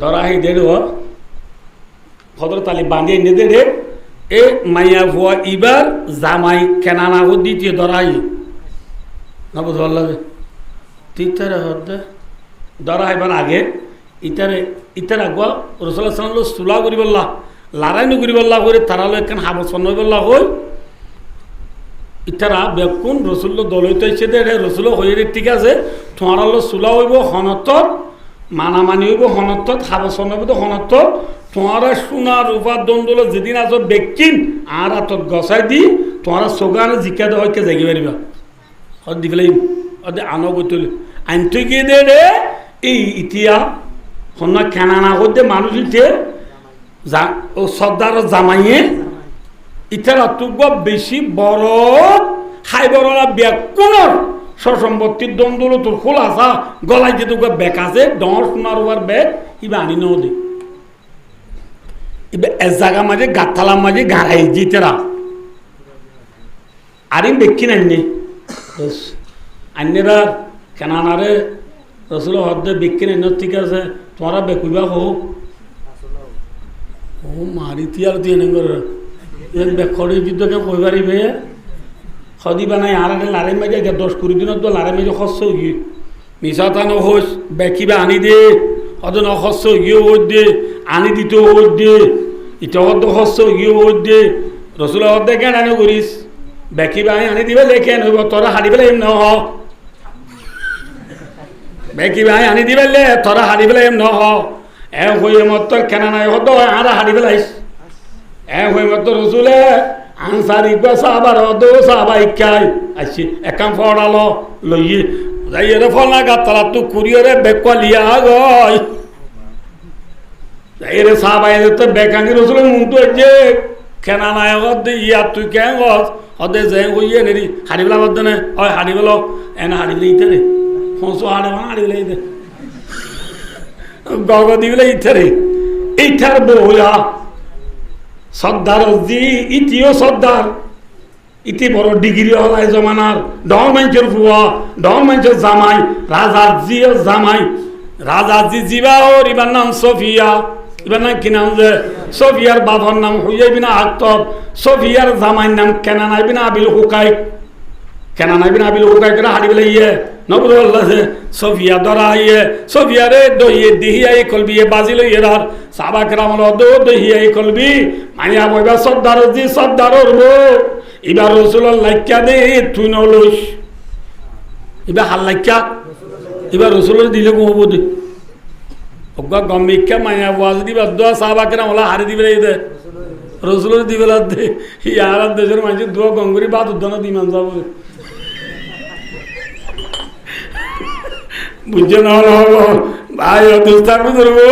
ধরা হি দেড় হযরত আলী বাঁধিয়ে এনে দে এ মাইয়া ভুয়া ইবার জামাই কেনানা ও দ্বিতীয় ধরাই না বুঝতে পারল তিতারে হতে ধরা এবার আগে ইতারে ইতার আগুয়া রসুল্লাহ সাল্লাম সুলা করি বললা লারাইনু করি বললা করে তারালো একখান হাবসন বললা হই ইতারা বেকুন রসুল্ল দলইতে এসে দে রসুল হয়ে ঠিক আছে তোমার সুলা হইব হনত মানামানি হইব হনত হাবসন হইব তো হনত তোমারা সোনা রূপা দ্বন্দ্ব যেদিন আজ বেকিন আর হাতত গছাই দি তোমারা চোগানে জিকা দে হইকে জাগি পারিবা দি পেলাই আনো গতলে আনতে গিয়ে দে রে এই ইতিয়া হন্না কেনানা করতে মানুষ ইতে ও সর্দার জামাইয়ে ইতারা তুক বেশি বড় খাই বড়রা বেকুনর সসম্পত্তির দ্বন্দ্ব তোর খোলা আসা গলায় যে তোকে বেক আছে ডর সোনার ওভার বেগ ইবা আনি ন দে ইবা এক জায়গা মাঝে গাথালার মাঝে গাড়াই জিতেরা আরিম বেক্ষি নাইনি আন্যেরা কেনানারে রসুল হদ্দে বিজ্ঞান এনে ঠিক আছে তোমরা বেকুবা হোক ও মারি তিয়ার দিয়ে করে বেকরি যুদ্ধকে কই পারিবে সদিবা নাই আর লারে মেজে 10-20 দিনত তো লারে মেজে খরচ গিয়ে মিছা টানো হোস বেকিবা আনি দে অদন খরচ গিয়ে ওর দে আনি দিতে ওর দে ইটা হদ্দ খরচ গিয়ে ওর দে রসুল হদ্দে কেন আনি করিস বেকিবা আনি দিবে লেখেন হইব তোরা হারি পেলে এমন হ বেকিবা আনি দিবে লে তোরা হারি পেলে এমন হ এ হয়ে মত কেনা নাই হদ আর হারি পেলাইস এ হয়ে মত রসুলে আনসারি সাহাবার হদ সাহাবা ইকাই আসছি একাম ফড়ালো লইয়ে যাই রে ফলনা গাতলা তু কুরিয়রে বেকলিয়া গয় যাই রে সাহাবাই তো বেকানি রসুলের মুখ যে কেনা নাই হদ ইয়া তুই কেন গছ হদে যে হইয়ে নেরি হারি পেলা বদ না হয় হারি পেল এনে হারি পেলে ইতে রে ফোঁসো হারে মানে হারি পেলে ইতে গগ দিবলে ইথারে ইথার বউয়া সর্দার জি ইতিও সর্দার ইতি বড় ডিগ্রি হলাই জমানার ডং মাঞ্চের ফুয়া ডং মাঞ্চের জামাই রাজার জিও জামাই রাজার জি জিবা ওর ইবার নাম সোফিয়া ইবার নাম কি নাম যে সোফিয়ার বাবার নাম হইয়াই বিনা আক্তব সোফিয়ার জামাইর নাম কেনানাই বিনা আবিল হুকাই কেনানাই বিনা আবিল হুকাই করে হারি বেলে ইয়ে নবর আল্লাহে সোফিয়া ধরা ইয়ে সোফিয়ারে দহিয়ে দিহিয়াই কলবি বাজি লইয়ে রার সাবা কেরামল দহিয়াই কলবি মাইয়া বইবা সর্দার জি সর্দারর বউ এবার রসুলের লাইকা দে তুই নলইস এবার হাল লাইকা এবার রসুলের দিলে কমব দে অজ্ঞা গম্মিকা মাইয়া বাজ দিবা দোয়া সাবা কেরামল হারি দিবে দে রসুলের দিবে দে ইয়ার দেশের মানুষ দোয়া গঙ্গুরি বাদ উদ্যান দিমান যাব বুঝছে না ভাই দুস্তার ধরবো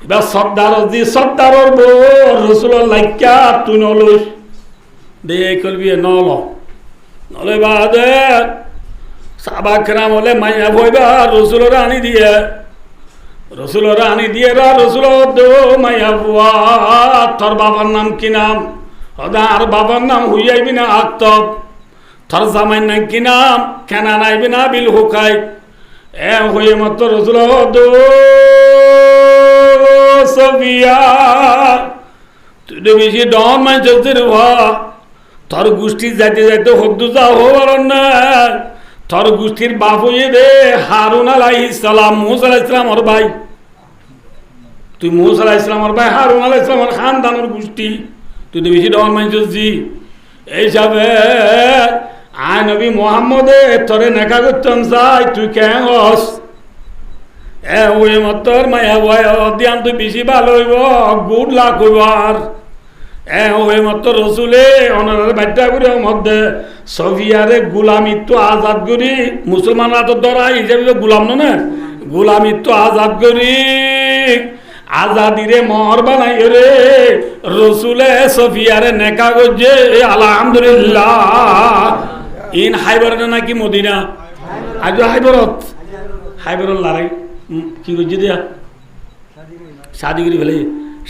এবার সর্দার জি সর্দারর বউ রসুলের লাইকা তুই নলইস দে করবি নল নলে বাদে সাবাকরাম হলে মাইয়া বইবা রসুলের আনি দিয়ে রা রসুল দো মাইয়া বুয়া তোর বাবার নাম কি নাম হদা আর বাবার নাম হুইয়াইবি না আক্তব তোর জামাই নাম কি নাম কেনা নাইবি না বিল হুকাই এ হয়ে মত রসুল দো সবিয়া তুই তো বেশি ডন মাইছিস ভা তোর গোষ্ঠী যাইতে যাইতে হদ্দু যা হবার না তোর গোষ্ঠীর বাপ হয়ে দে হারুন আলাইহিস সালাম মুসা আলাইহিস সালাম ওর ভাই তুই মুসা আলাইহিস সালাম ওর ভাই হারুন আলাইহিস সালাম খানদানের গোষ্ঠী তুই তো বেশি ডন মানছিস জি এই যাবে আয় নবী মুহাম্মদে তোরে নেকা করতাম চাই তুই কেন হস এ ওই মতর মায়া বয় দিয়ান তুই বেশি ভালো হইব গুড লাক হইব আর ওই মত রসুলে অনার বাচ্চা করে মধ্যে সফিয়ারে গুলামিত্ব আজাদ করি মুসলমানরা তো ধরা হিসেবে গুলাম না গুলামিত্ব আজাদ করি আজাদিরে মহর বানাই রে রসুলে সফিয়ারে নেকা করছে আলহামদুলিল্লাহ ইন হাইবরত নাকি মদিনা আজ হাইবরত লড়াই কি করছে দিয়া শাদি করি ফেলে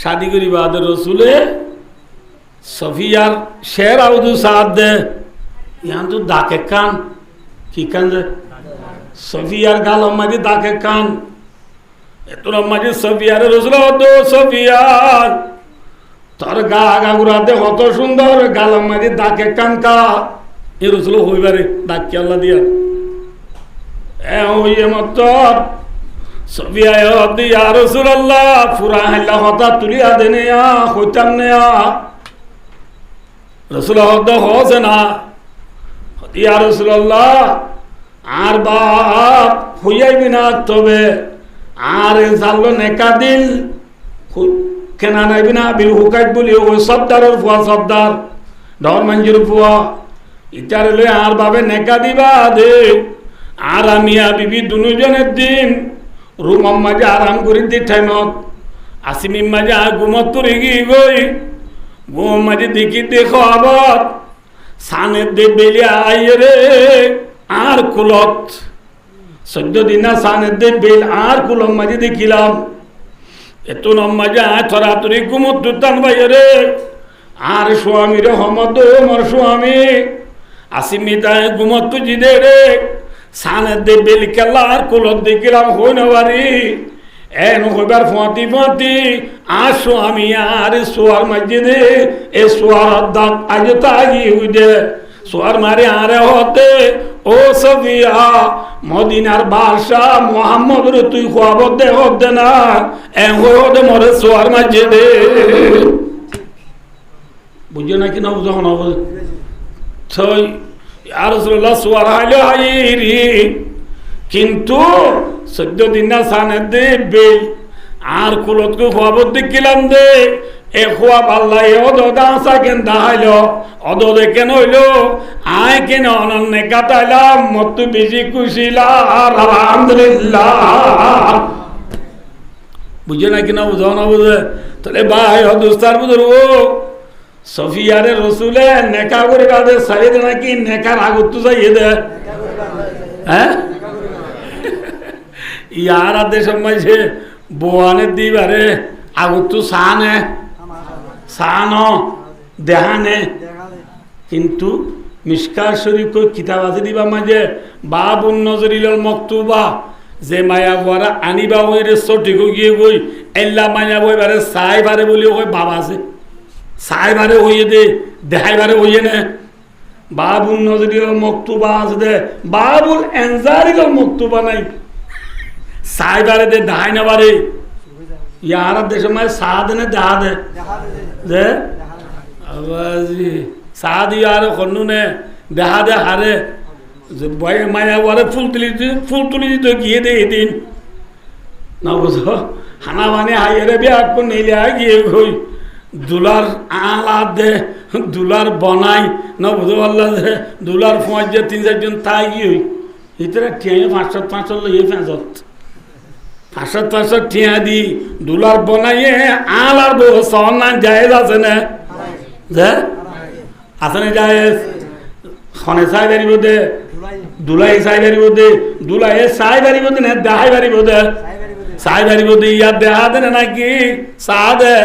শাদি করি বাদ রসুলে সফিয়ার শের আউদু সাদ দে ইয়ান তো দাকে কান কি কান যে সফিয়ার গাল মাঝে দাকে কান এত মাঝে সফিয়ার রসুল দো সফিয়ার তোর গা গাগুরা দে কত সুন্দর গাল মাঝে দাকে কান কা এ রসুল হইবারে দাকি আল্লাহ দিয়া এ হইয়ে মত সফিয়া দিয়া রসুল আল্লাহ পুরা হাইলা হতা তুলিয়া দেনে হইতাম নেয়া রসুল হসে না ইয়া রসুল্লাহ আর বাপ হইয়াইবি না তবে আর জানলো নেকা দিল কেনা নাইবি না বিল হুকাইত বলি ওই সর্দারের ফুয়া সর্দার ডর মঞ্জুর ফুয়া ইটার লই আর বাবে নেকা দিবা দে আর আমি বিবি দুজনের দিন রুম মাঝে আরাম করি দি ঠাইমত আসিমিম মাঝে আর ঘুমত তুরি গই ঘুম মাঝে দেখি দেখো আবার সানের দে বেলি আইয়ে রে আর কুলত 14 দিন না সানের দে বেল আর কুলম মাঝে দেখিলাম এত নমাজে ছড়াতরি ঘুমত দুতান বাইয়ে রে আর স্বামী রে হমদ মোর স্বামী আসিমি তাই ঘুমত তুজি দে রে সানের দে বেল কেলার কুলত দেখিলাম হই না বাড়ি এন হইবার ফতি ফতি আসো আমি আর সোয়ার মসজিদে এ সোয়ার দাঁত আজ তাগি হই দে সোয়ার মারে আরে হতে ও সফিয়া মদিনার বাদশাহ মুহাম্মদ রে তুই খোয়াব দে হতে না এ হতে মরে সোয়ার মসজিদে বুঝো নাকি না বুঝো না বুঝো ছয় আর রাসূলুল্লাহ সোয়ার হাইলো হাইরি কিন্তু 14 দিন না সানে দে বেল আর কুলতকে খোয়াব দেখিলাম দে এ খোয়া পাল্লা এ অদা সাকেন দাহাইলো অদে কেন হইলো আয় কেন অনন্য কাটাইলাম মত বেশি খুশিলা আলহামদুলিল্লাহ বুঝে না কিনা বুঝো না বুঝে তাহলে ভাই দোস্তার বুঝো সফিয়ারে রসুলে নেকা করে বাদে সাইদ নাকি নেকার আগত তো যাইয়ে দে হ্যাঁ ইয়ার আদে সময় যে বোয়ানে দিবারে আগত তো সানে সানো দেহানে কিন্তু মিশকার শরীফ কই কিতাব আছে দিবা মাঝে বাবুন নজরিল মকতুবা যে মায়া বরা আনিবা হইরে সঠিক গিয়ে গই এল্লা মায়া বই বারে সাই বারে বলি ওই বাবা আছে সাই বারে হইয়ে দে দেহাই বারে হইয়ে না বাবুন নজরিল মকতুবা আছে দে বাবুল এনজারিল মকতুবা নাই সাই বারে দে দেহাই না বারে ইয়ার দেশে মায় সাদ ne দেহা দে দে আবাজি সাদ ইয়ার খন্নু নে দেহা দে হারে যে বয় মায়া ওরে ফুল তুলি তো গিয়ে দে দিন না বুঝো হানা বানে হাইরে বিয়া কোন নেলে গিয়ে কই দুলার আলা দে দুলার বনাই না বুঝো আল্লাহ দে দুলার ফজ যে 3-4 জন তাই গই ইতরা টিয়া 500 লইয়ে ফেজত 500 টিয়া দি দুলার বনাইয়ে আলার বো সন্না জায়েজ আছে না যে আছে না জায়েজ খনে সাই বাড়ি বদে দুলাই সাই বাড়ি বদে দুলাই সাই বাড়ি বদে না দাহাই বাড়ি বদে সাই বাড়ি বদে ইয়া দেহা দে নাকি সাদে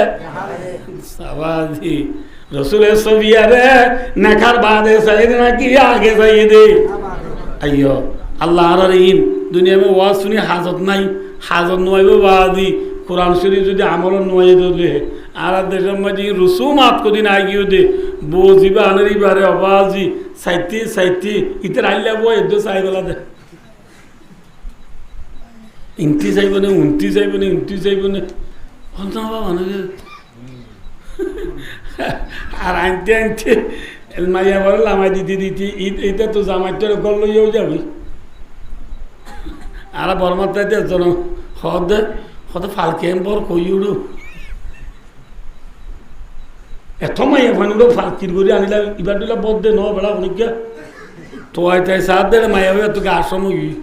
সাবাজি রসুল সবিয়ারে নেখার বাদে সাই দে নাকি আগে সাই দে আইয়ো আল্লাহ রহিম দুনিয়া মে ওয়াজ শুনি হাজত নাই হাজত নয়বে বাদি কোরআন শরীফ যদি আমল নয় দে আর দেশের মধ্যে রসুম আপকো দিন আগিয়ে দে বোঝিবা আনারি বারে অবাজি সাইতি ইতার আইলা বই এদ চাইবেলা দে ইন্টি চাইব না উন্টি চাইব না উন্টি চাইব না আর আনতে মাইয়া বলে লামাই দিতে এটা তো জামাইটার গল লইয়াও যাবি আর বরমাত্রা দিয়ে জন হদ ফালকে বর কই উড়ো এত মাইয়া ফানুলো ফালকির করে আনিলা এবার দিলা বদ দে ন বেড়া অনেক তো আইতাই সাথ দে মাইয়া ভাই তোকে আশ্রম গিয়ে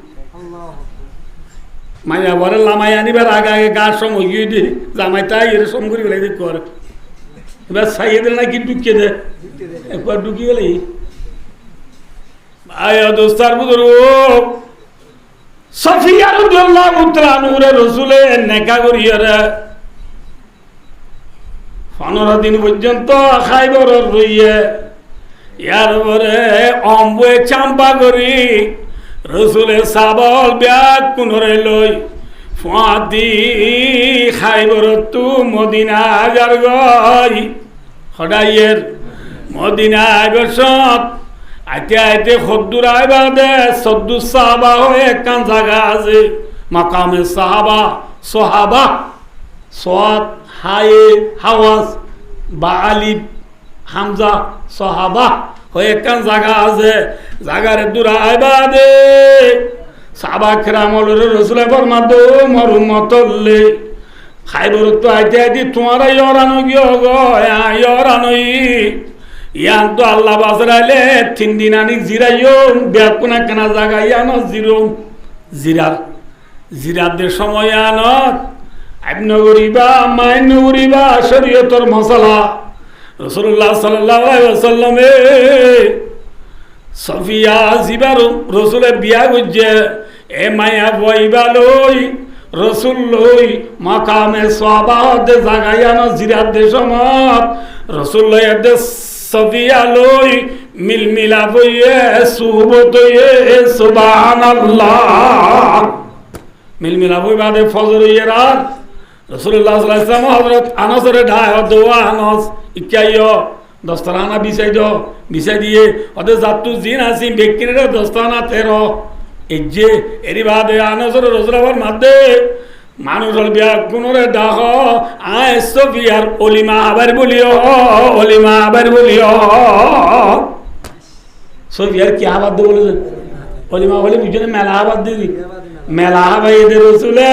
মাইয়া বরে লামাই আনিবার আগে আগে গা আশ্রম গিয়ে দে জামাইটা এরকম করে বেলাই দে কর এবার সাইয়ে দিল নাকি ঢুকিয়ে দে একবার ঢুকিয়ে গেলে আয় দোস্তার বুধর সফিয়া রাদিয়াল্লাহু তাআলা নূরে রাসূলে নেকা করিয়ারে 15 দিন পর্যন্ত খাইবর রইয়ে ইয়ার পরে অম্বুয়ে চাম্পা করি রাসূলে সাবল ব্যাগ পুনরে লই ফাতি খাইবর তু মদিনা যার গই হডাইয়ের মদিনা আইবসত আইতে খদ্দুর আইবা দে সদ্দুর সাহাবা হয়ে একখান জায়গা আছে মাকামে সোহাবা সোয়াদ হায়ে হাওয়াজ বা আলিফ হামজা সোহাবা হয়ে একখান জায়গা আছে জায়গার দূর আইবা দে সাহাবা কেরামল রসুলে ফরমাদো মরুমতল্লে খাইবর তো আইতে তোমার ইয়রানো গিয়ে ইয়রানোই ইয়ান তো আল্লাহ বাসরাইলে 3 দিন আনি জিরাইও বেকুনা কেনা জায়গা ইয়ানো জিরাদের সময় আনত আইন করিবা মাইন করিবা শরীয়তর মশলা রাসূলুল্লাহ সাল্লাল্লাহু আলাইহি ওয়াসাল্লামে সফিয়া জিবার রাসূলে বিয়া গজে এ মায়া বইবা লই রাসূল লই মাকামে সাহাবাতে জায়গা ইয়ানো জিরাদের সময় রাসূল লই সফিয়া লই মিল মিলাপ হইয়ে সুহবত হইয়ে সুবহানাল্লাহ মিল মিলাপ হই বাদে ফজর হইয়ে রাত রাসূলুল্লাহ সাল্লাল্লাহু আলাইহি ওয়াসাল্লাম হযরত আনাসের ঢায় দোয়া আনাস ইকাইও দস্তানা বিছাই দাও বিছাই দিয়ে ওদের জাতু জিন আসি বেকিরে দস্তানা তেরো এই যে এরি বাদে আনাসের রাসূলুল্লাহর মাঝে মানুষের বিয়া কোনরে ডাক আয় সফিয়ার অলিমা আবার বলিও অলিমা আবার বলিও সফিয়ার কি আবার দে বলে অলিমা বলে বুঝনে মেলা আবার দিবি মেলা ভাই এদের রসুলে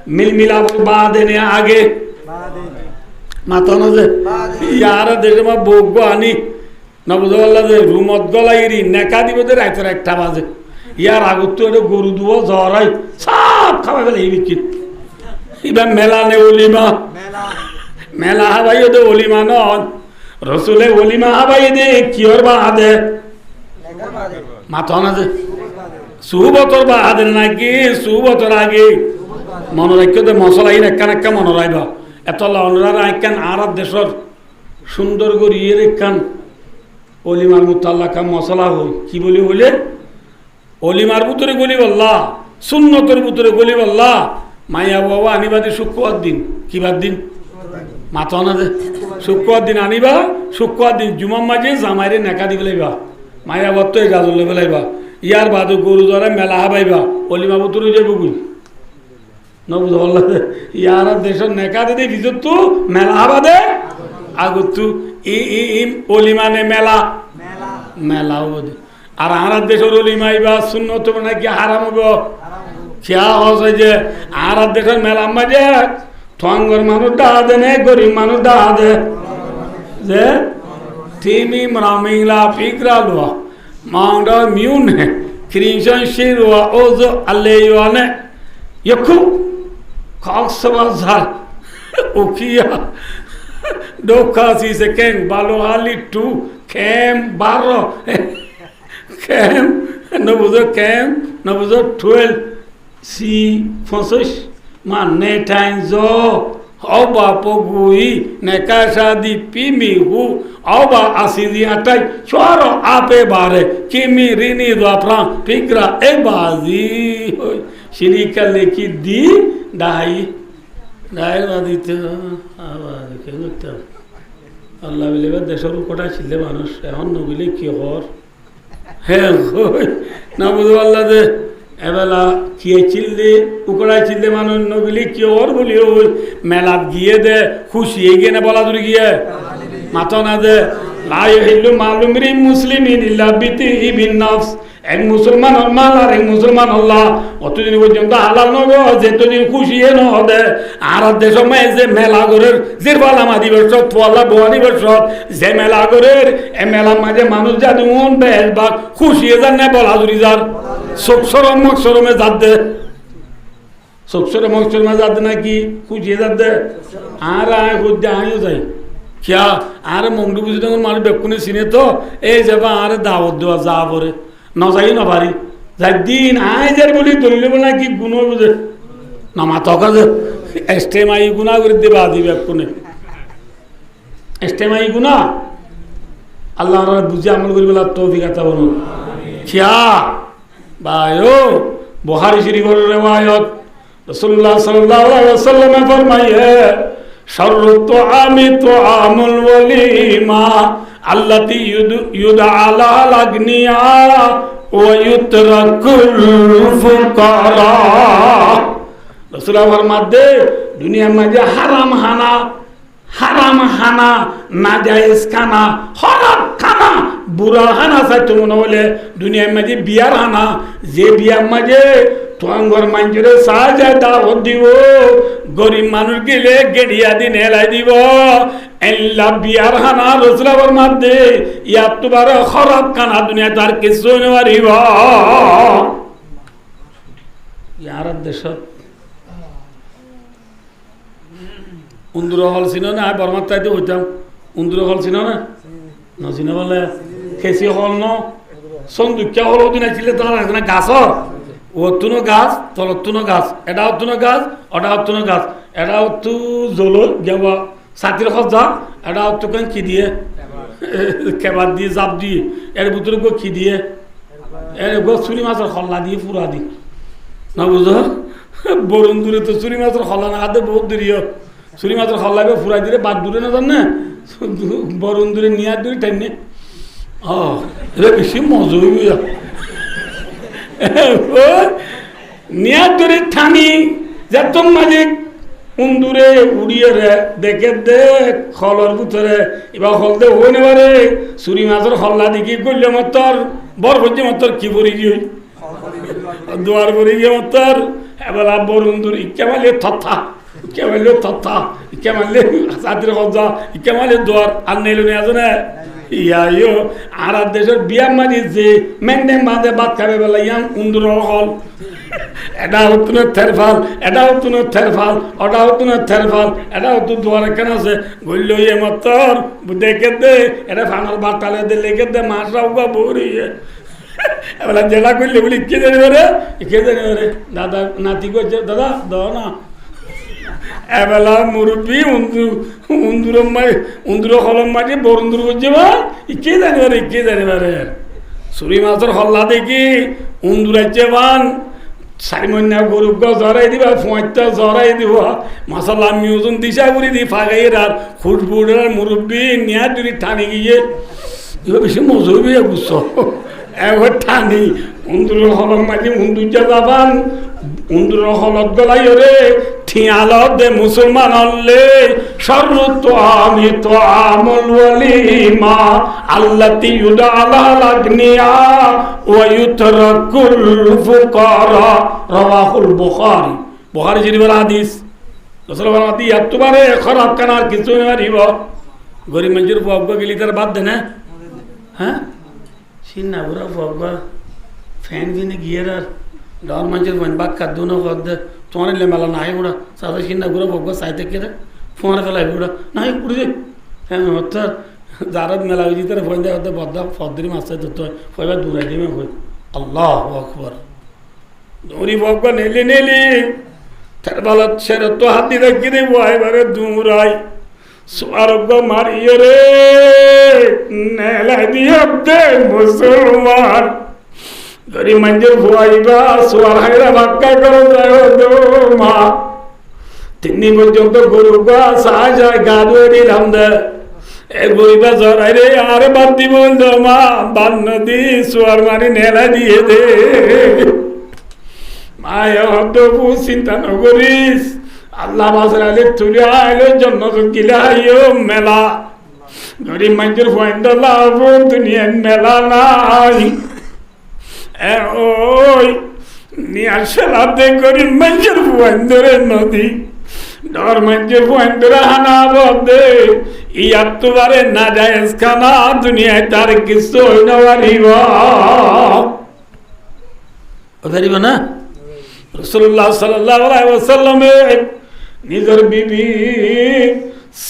মিল মিলাপ বাদে নে আগে মাথা না যে ইয়ার দেশে মা বগ্য আনি না বুঝতে পারলা যে রুমত গলাইরি নেকা দিব যে রাইতের একটা বাজে ইয়ার আগত তো এটা গরু দুয়া জ্বরাই সব খাওয়া গেলে এই বিকিত এবার মেলা নে অলিমা মেলা হাবাই ওদের অলিমা নন রসুলে অলিমা হাবাই দে কিয়র বাদে মাথা না যে সুবতর বাদে নাকি সুবতর আগে মনে রাখতে তো মশলা ইন একান একা মনে রাখবা এত লনরা একান আরব দেশের সুন্দর করি এর একান অলিমার মুতাল্লা কাম মশলা হই কি বলি বলে অলিমার ভিতরে গলি বললা সুন্নতের ভিতরে গলি বললা মাইয়া বাবা আনিবাদি শুক্রবার দিন কিবার দিন মাথা না যে শুক্রবার দিন আনিবা শুক্রবার দিন জুমার মাঝে জামাইরে নেকা দিবে লাইবা মাইয়া বাবা তো গাজল লেবে লাইবা ইয়ার বাদে গরু দ্বারা মেলা হাবাইবা অলিমা ভিতরে যাইব গুই না বুঝতে পারলা ইয়ার দেশের নেকা দিদি ভিতর তো মেলা হাবাদে আগত অলিমানে মেলা মেলা হবে আর আর দেশের অলিমাইবা শূন্য তো নাকি হারাম হবো খেয়া হচ্ছে যে আর দেশের মেলা মাঝে ঠঙ্গর মানুষ ডাহা দে নে গরিব মানুষ ডাহা দে যে তিমি মরামিংলা পিকরা লোয়া মাউন্ডা মিউনে ক্রিংশন শিরোয়া ওজো আল্লেইওয়ানে ইয়কু কক্সবাজার ওকিয়া ডোকাসি সে কেন বালোহালি টু খেম বারো খেম নবুজো খেম নবুজো 12 সি 25 মানে টাইম জো অবা পগুই নেকা শাদি পিমি হু অবা আসিদি আটাই চর আপে বারে কিমি রিনি দফরা পিকরা এ বাজি শিলিকা লেখি দি ডাই ডাই বাদিতে আবার কে করতে আল্লাহ বলে দেশের কোটা ছিলে মানুষ এখন নবিলে কি হর হ্যাঁ না বুঝো আল্লাহ দে এবেলা কিয়ে চিল্লে উকড়ায় চিল্লে মানুষ নগলি কি ওর বলি ওই মেলাত গিয়ে দে খুশি গিয়ে না বলা দূরে গিয়ে মাথা না দে লাই হিল্লু মালুম রি মুসলিমিন ইল্লা বিতি ইবিন নফস এক মুসলমান আর মাল আর এক মুসলমান আল্লাহ অতদিন পর্যন্ত হালাল নব যেতদিন খুশি ন দে আর দেশ যে মেলা গরের যে বালামা দিবস তোয়ালা বোয়া দিবস যে মেলা গরের এ মেলার মাঝে মানুষ যাতে মন বেশ বা খুশি যান না বলা দূরে যার সরম মকসরমে যাত দে সরম মকসরমে যাত নাকি খুশি যাত দে আর আয় খুঁজতে আমিও যাই কিয়া আর মংডু বুঝি তখন মানুষ বেকুনি চিনে তো এই যাবা আর দাওয়াত দেওয়া যা পরে নজাই নবারি যাই দিন আয় যার বলি ধরলে বলে কি গুণ বুঝে না মাথা কাজে এস্টেমাই গুণা করে দেবা দিবে বেকুনে এস্টেমাই গুণা আল্লাহ বুঝে আমল করি বলে তৌফিক আতা বলো কিয়া বায়ো বুখারী শরীফের রিওয়ায়াত রাসূলুল্লাহ সাল্লাল্লাহু আলাইহি ওয়াসাল্লাম ফরমায়ে শাররু তুআমি তুআমুল ওয়ালিমা আল্লাতী ইউদআলা লাগনিয়া ওয়া ইউতরাকুল ফুকারা রাসূলুল্লাহ ফরমাদে দুনিয়ার মাঝে হারাম হানা নাজায়েজ খানা হরাম খানা বুড়া হানা চাইতো মনে বলে দুনিয়ার মাঝে বিয়ার হানা যে বিয়ার মাঝে তোমার মানুষের সাহায্য দাওয়াত দিব গরিব মানুষ গেলে গেড়িয়া দিন হেলাই দিব এল্লা বিয়ার হানা রসুলাবর মধ্যে ইয়ার তোমার খরাব খানা দুনিয়া তার কিছু নেওয়ারিব ইয়ার দেশত উন্দুর হল ছিল না বর্মার তাইতে হইতাম উন্দুর হল ছিল না নচিনা বলে খেসি হল ন সন্দুক্ষা হল দিন ছিল তার গাছ ওতুনো গাছ তলতুনো গাছ এটা হতুনো গাছ ওটা হতুনো গাছ এটা হতু জল গেবা ছাতির খজা এটা হতু কি দিয়ে কেবার দিয়ে জাপ দিয়ে এর ভিতরে গো কি দিয়ে এর গো চুরি মাছের খল্লা দিয়ে পুরা দি না বুঝো বরুণ দূরে তো চুরি মাছের খল্লা না হাতে বহুত দেরি চুরি মাছের খল্লা ফুরাই দিলে বাদ দূরে না জান না বরুণ দূরে নিয়ে দূরে টাইনে এটা বেশি মজা হইব নিয়ার দূরে ঠানি যে তোর মাঝে উন্দুরে উড়িয়ে রে দেখে দে খলর ভিতরে এবার হল দে হই নেবারে চুরি মাছের হল্লা দেখি করলে মতর বর করছে মতর কি পরি গিয়ে দুয়ার পরি গিয়ে মতর এবার বরুণ দূর ইকে মারলে থথা ইকে মারলে থথা ইকে মারলে চাতির খজা ইকে মারলে দুয়ার আর নেইল নিয়ে আসে না ইয়ো আর দেশের বিয়া মারিছে মেন্ডে বাঁধে ভাত খাবে বেলা ইয়াম উন্দুর হল এটা হতো না থেরফাল এটা হতো না থেরফাল ওটা হতো না থেরফাল এটা হতো দুয়ারে কেন আছে বললো ইয়ে মতর দেখে দে এটা ফানাল বাটালে দে লেগে দে মাছরাও বা বৌরিয়ে এবার জেলা করলে বলি কে জানি রে দাদা নাতি করছে দাদা দাও না এবেলা মুরব্বী উন্দুর হলম মাটি বরুন্দুর করছে বা কে জানিবারে চুরি মাছের হল্লা দেখি উন্দুরাইছে বান সারিমন্যা গরু জরাই দিবা ফোঁটা জরাই দিব মশলা মিউজন দিশা করে দি ফাগাইয়ের আর ফুটফুটের মুরব্বী নিয়া দুরি ঠানি গিয়ে এবার বেশি মজা হইবে বুঝছ এবার ঠানি উন্দুর হলম মাটি উন্দুর যাবান উন্দুর হলত গলাই রে ঠিয়াল দে মুসলমান হলে সর্বত আমি তো আমল ওয়ালিমা আল্লাতি ইউদালা লাগনিয়া ওয়া ইউতরাকুল ফুকারা রাওয়াহুল বুখারী বুখারী শরীফের হাদিস রাসূল বলেন এতবারে খারাপ কানার কিছু না দিব গরিব মানুষের বকবা গেলি তার বাদ দে না হ্যাঁ সিনা বুড়া বকবা ফ্যান কিনে গিয়ে আর ডর মানুষের বাক কাঁদু না কদ তোমার মেলা নাই ওরা সাদা সিনা ঘুরে বকবা চাইতে কেটে ফোঁড়া ফেলাই ওরা নাই উড়ে হ্যাঁ অর্থাৎ যারা মেলা হয়েছে তারা ফোন দেয় হতে বদা ফদ্রি মাছ ধরতে হয় ফয়বা দূরাই দিবে হই আল্লাহ আকবর দৌড়ি বকবা নেলি তার বেলা ছেড়ে তো হাতি রাখি দেবো এবারে দূরাই সোয়ারব্বা মারিয়ে রে নেলাই দিয়ে দে মুসলমান গরিব মানুষের ভুয়াইবা সোয়ার হাইরা বাক্কা করে যায় মা 3 দিন পর্যন্ত গরু গা সাহা যায় গা ধুয়ে দিলাম দে এ গরিবা জড়াই রে আর বাদ দিব মা বাদ নদী সোয়ার মারি নেলা দিয়ে দে মায়া হবু চিন্তা নকরিস আল্লাহ বাসরালে তুলে আইলো জন্নত গিলা আইও মেলা গরিব মানুষের ভুয়াইন্দা লাভ দুনিয়ার মেলা নাই ওই নিয়ার সেলাতে গরিব মানুষের ভুয়াইন্দরের নদী ডর মানুষের ভুয়াইন্দরে হানা বদে ইয়ার তোবারে না যায় খানা দুনিয়ায় তার কিছু হইনা পারিব না রাসূলুল্লাহ সাল্লাল্লাহু আলাইহি ওয়াসাল্লামে নিজের বিবি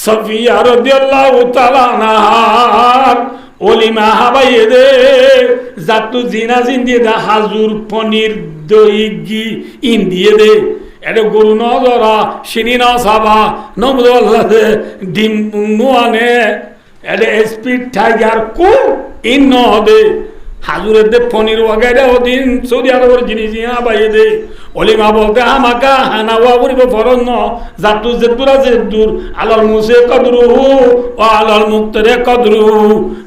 সাফিয়া রাদিয়াল্লাহু তাআলা আনহা ওলিমা হাবাইয়ে দে জাতু জিনা জিন্দিয়ে দে হাজুর পনির দই ঘি ইন দিয়ে দে এটা গরু ন ধরা চিনি ন চাবা নবদল্লা দে ডিম নোয়ানে এটা স্পিড টাইগার কো ইন ন দে হাজুরের দে পনির ওয়াগাইরা ওদিন সৌদি আরবের জিনিস হাবাইয়ে দে অলিমা বলতে আমাকা হানাওয়া করিব ফরন ন জাতু জেদুরা জেদুর আলাল মুসে কদরু ও আলাল মুক্তরে কদরু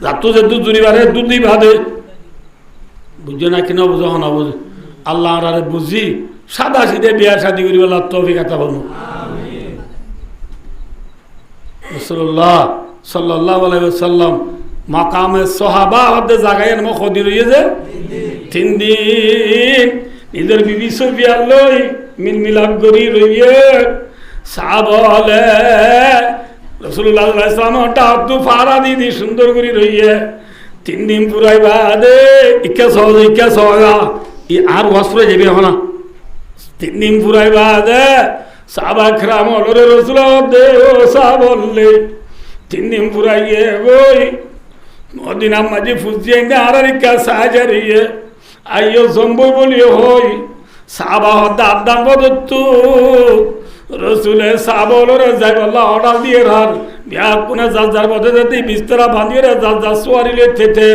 জাতু জেদু জুরিবারে দুদি বাদে বুঝছো না কিনা বুঝো না বুঝো আল্লাহ আরে বুঝি সাদা সিধে বিয়া শাদি করিব আল্লাহ তৌফিক আতা করুন আমিন রাসূলুল্লাহ সাল্লাল্লাহু আলাইহি ওয়াসাল্লাম মাকামে সাহাবা হতে জায়গায় নাম খদি রইছে 3 দিন নিজের বিবি সুফিয়া লই মিলাপ করি রইয়ে সাহাবলে রাসূলুল্লাহ সাল্লাল্লাহু আলাইহি ওয়াসাল্লাম টাতু ফারা দিদি সুন্দর করি রইয়ে 3 দিন পুরাই বাদে ইকা সহজা ই আর ওয়াসরে যাবে হনা 3 দিন পুরাই বাদে সাহাবা کرام ওরে রাসূলুল্লাহ দে ও সাহাবলে 3 দিন পুরাইয়ে ওই মদিনা মাঝে ফুজিয়ে আরারিকা সাহাজারিয়ে আইও জম্বু বলি হই সাহাবা দাম দাম বদতু রসুলের সাহাবলরে যাই বললা অর্ডার দিয়ে রার বিয়া কোনে যার পথে যেতে বিস্তরা বাঁধিয়ে যার সোয়ারিলে থেতে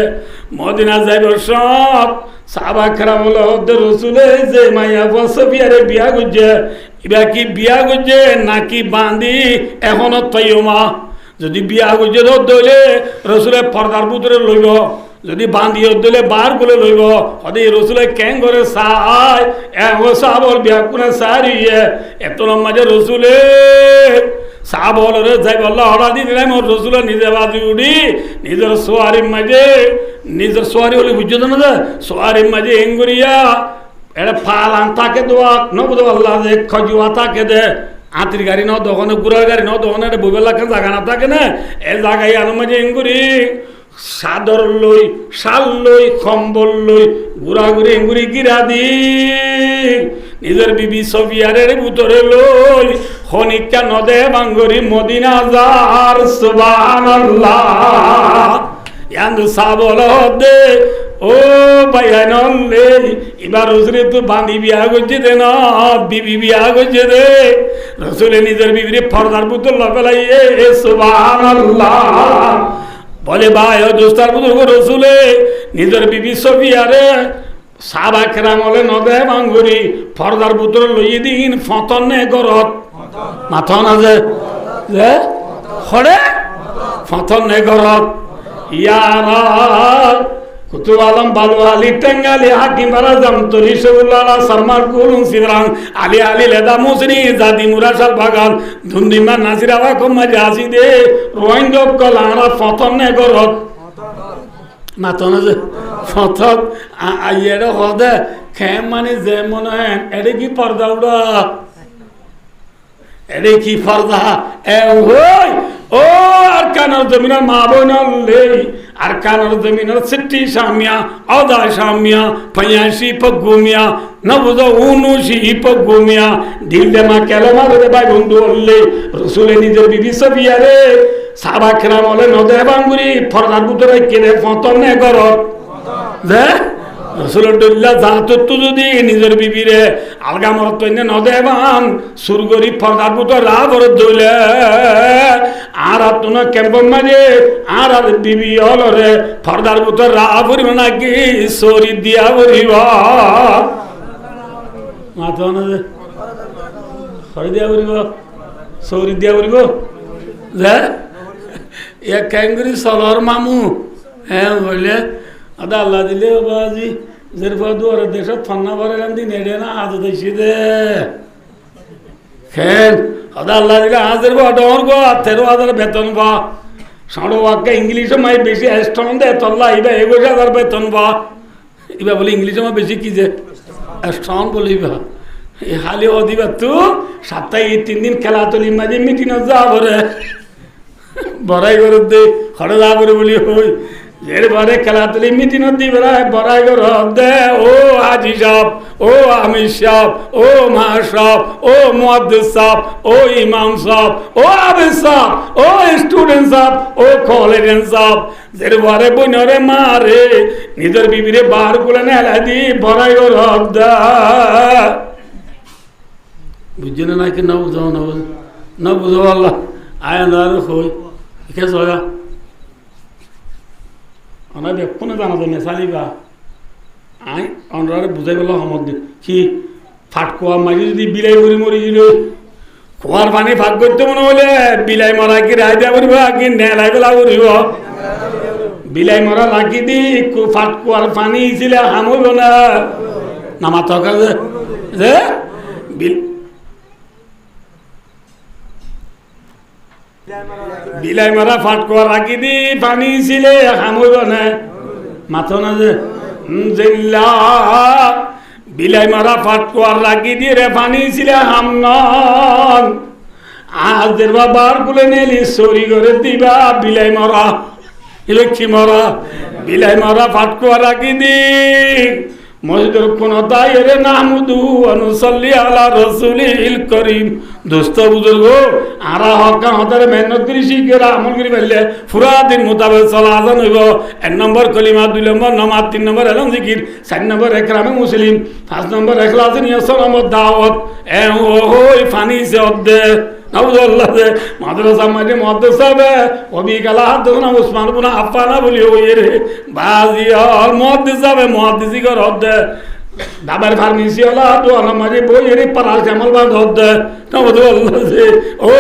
মদিনা যাইব সব সাহাবা কেরাম হলো রসুলে যে মাইয়া বসবিয়ারে বিয়া গুজে এবার কি বিয়া গুজে নাকি বাঁধি এখনো তৈমা যদি বিয়া গুজে ধরলে রসুলের পর্দার ভিতরে লইব যদি বাঁধিয়ে দিলে বার করে লইব হদে রসুলে ক্যাং করে সাই সাবল বিয়া কোনে সারিয়ে এত মাঝে রসুলে সাবল রে যাই বললো হরা দি দিলাম ওর রসুলের নিজে বাজি উঠি নিজের সোয়ারির মাঝে নিজের সোয়ারি হলে বুঝছো না যে সোয়ারির মাঝে এঙ্গুরিয়া এটা ফালান তাকে দোয়া নবুদ আল্লাহ যে খজুয়া তাকে দে আতির গাড়ি ন দোকানে গুড়ার গাড়ি ন দোকানে এটা বইবের লাখে জায়গা না থাকে না এ জায়গায় আলো মাঝে এঙ্গুরি চাদর লই শাল লই কম্বল লই ঘুরাঘুরি এঙ্গুরি গিরা দি নিজের বিবি সফিয়ারের ভিতরে লই খনিকা নদে বাঙ্গরি মদিনা যার সুবহানাল্লাহ ইয়ান্দু সাবল দে ও ভাইয়ান লে এবার রসুলে তো বাঁধি বিয়া করছে দে না বিবি বিয়া করছে দে রসুলে নিজের বিবির ফর্দার পুতুল লপেলাইয়ে সুবহানাল্লাহ বলে ভাই ও দোস্তার বুজুর্গ রসুলে নিজের বিবি সফিয়ারে সাহাবা কেরাম হলে নদে বাঙ্গুরি ফর্দার পুতুল লইয়ে দিন ফতন নে গরত মাথন আছে যে খড়ে ফতন নে গরত ইয়ারা কুতুব আলম বালু আলী টেঙ্গালি হাকিম রাজাম তরি সবুল্লাহ সারমার কুলুম সিদরাং আলী আলী লেদা মুসরি জাদি মুরাশাল বাগান ধুন্দিমা নাসিরাবা কম্মা জাসি দে রোহিঙ্গ কলারা ফতন নে গরত মাথন আছে ফতন আইয়ের হদে খেম মানে যে মনে হয় এটা কি পর্দা উড়া এটা কি পর্দা এ হই ও আর কানার জমিনের মা বোন আর কানার জমিনের সিটি সামিয়া অদা সামিয়া পঁয়াশি পগুমিয়া নবুজ উনুশি পগুমিয়া দিলে মা কেলমা রে ভাই বন্ধু বললে রসুলে নিজের বিবি সফিয়ারে সাহাবা কেরাম হলে নদে বাঙ্গুরি ফরদার ভিতরে কেনে ফতনে গরত যে রসুলের ডল্লা জাত তো যদি নিজের বিবিরে আলগা মরত নদে বান সুরগরি ফরদার ভিতর রাহ ভরত দইলে আর তুন কেম্পন মাঝে আর বিবি হলরে ফরদার ভিতর রাহ ভরিব নাকি সরি দিয়া ভরিব মাথা না যে সরি দিয়া ভরিব সৌরি দিয়া ভরিব যে এক ক্যাঙ্গুরি সলর মামু হ্যাঁ বললে আদা আল্লাহ দিলে বাজি যের দুয়ার দেশত ফান্না ভরে গান্ধি নেড়ে না আজ দেশি দে খেল আদা আল্লাহ দিলে হাজের বা ডর গো 13,000 বেতন বা সাড়ো বাক্যা ইংলিশে মাই বেশি স্ট্রং দে তল্লা ইবা 21,000 বেতন বা ইবা বলে ইংলিশে মা বেশি কি যে স্ট্রং বলিবা এই হালি অদিবা তু সপ্তাহে 3 দিন খেলা তলি মাঝে মিটিং যা ভরে বড়াই করে দে খড়ে যা করে বলি হই এরপরে খেলাতুলি মিটিং দিবে বড়াই করে দে ও হাজি সাহেব ও আমির সাহেব ও মা সাহেব ও মুহাদ্দিস সাহেব ও ইমাম সাহেব ও আবিদ সাহেব ও স্টুডেন্ট সাহেব ও কলেজ সাহেব এরপরে বইনরে মারে নিজের বিবিরে বার করে নেলা দি বড়াই করে দে বুঝছেন নাকি না বুঝো না বুঝো আল্লাহ আয়ান আর হই কে সোয়া আমরা দেখুন জানা যায় মেসালিবা আই অনরারে বুঝাই গেল সমদ কি ফাটকোয়া মারি যদি বিলাই মরি মরি দিল খোয়ার পানি ফাঁক করতে মনে হলে বিলাই মরা কি রায় দেওয়া করিব কি নেলাই বেলা করিব বিলাই মরা লাগি দি ফাটকোয়ার পানি ছিল হামইব না নামা থকা যে বিলাই মারা ফাটকোয়া রাখি দি পানি ছিলে হামইব না মাথো না যে জিল্লা বিলাই মারা ফাটকোয়া রাখি দি রে পানি ছিলে হামনন আজের বাবার বলে নেলি চুরি করে দিবা বিলাই মরা ইলেকট্রি মরা বিলাই মরা ফাটকোয়া রাখি দি মসজিদের কোন দায়ের নামুদু অনুসল্লি আলা রাসূলিল করিম দোস্ত বুজুর্গ আরা হকা হতার মেহনত করি শিখে আমল করি পারলে পুরা দিন মোতাবেক চলা আজান হইব 1 নম্বর কলিমা 2 নম্বর নামাজ 3 নম্বর এলম জিকির 4 নম্বর ইকরামে মুসলিম 5 নম্বর ইখলাস নিয়ত নম্বর দাওয়াত এ ওই ফানি সে অদে নাউজুবিল্লাহ মাদ্রাসা মাঝে মহাদ্দেশ হবে ওবি কালা হাদনা উসমান ইবনে আফফান বলি ওই রে বাজি আর মহাদ্দেশ হবে মহাদ্দেশি কর হদে দাবার ফার্মেসি হলা তো আমার মাঝে বই রে পারাল জামাল বাদ হদে নাউজুবিল্লাহ ও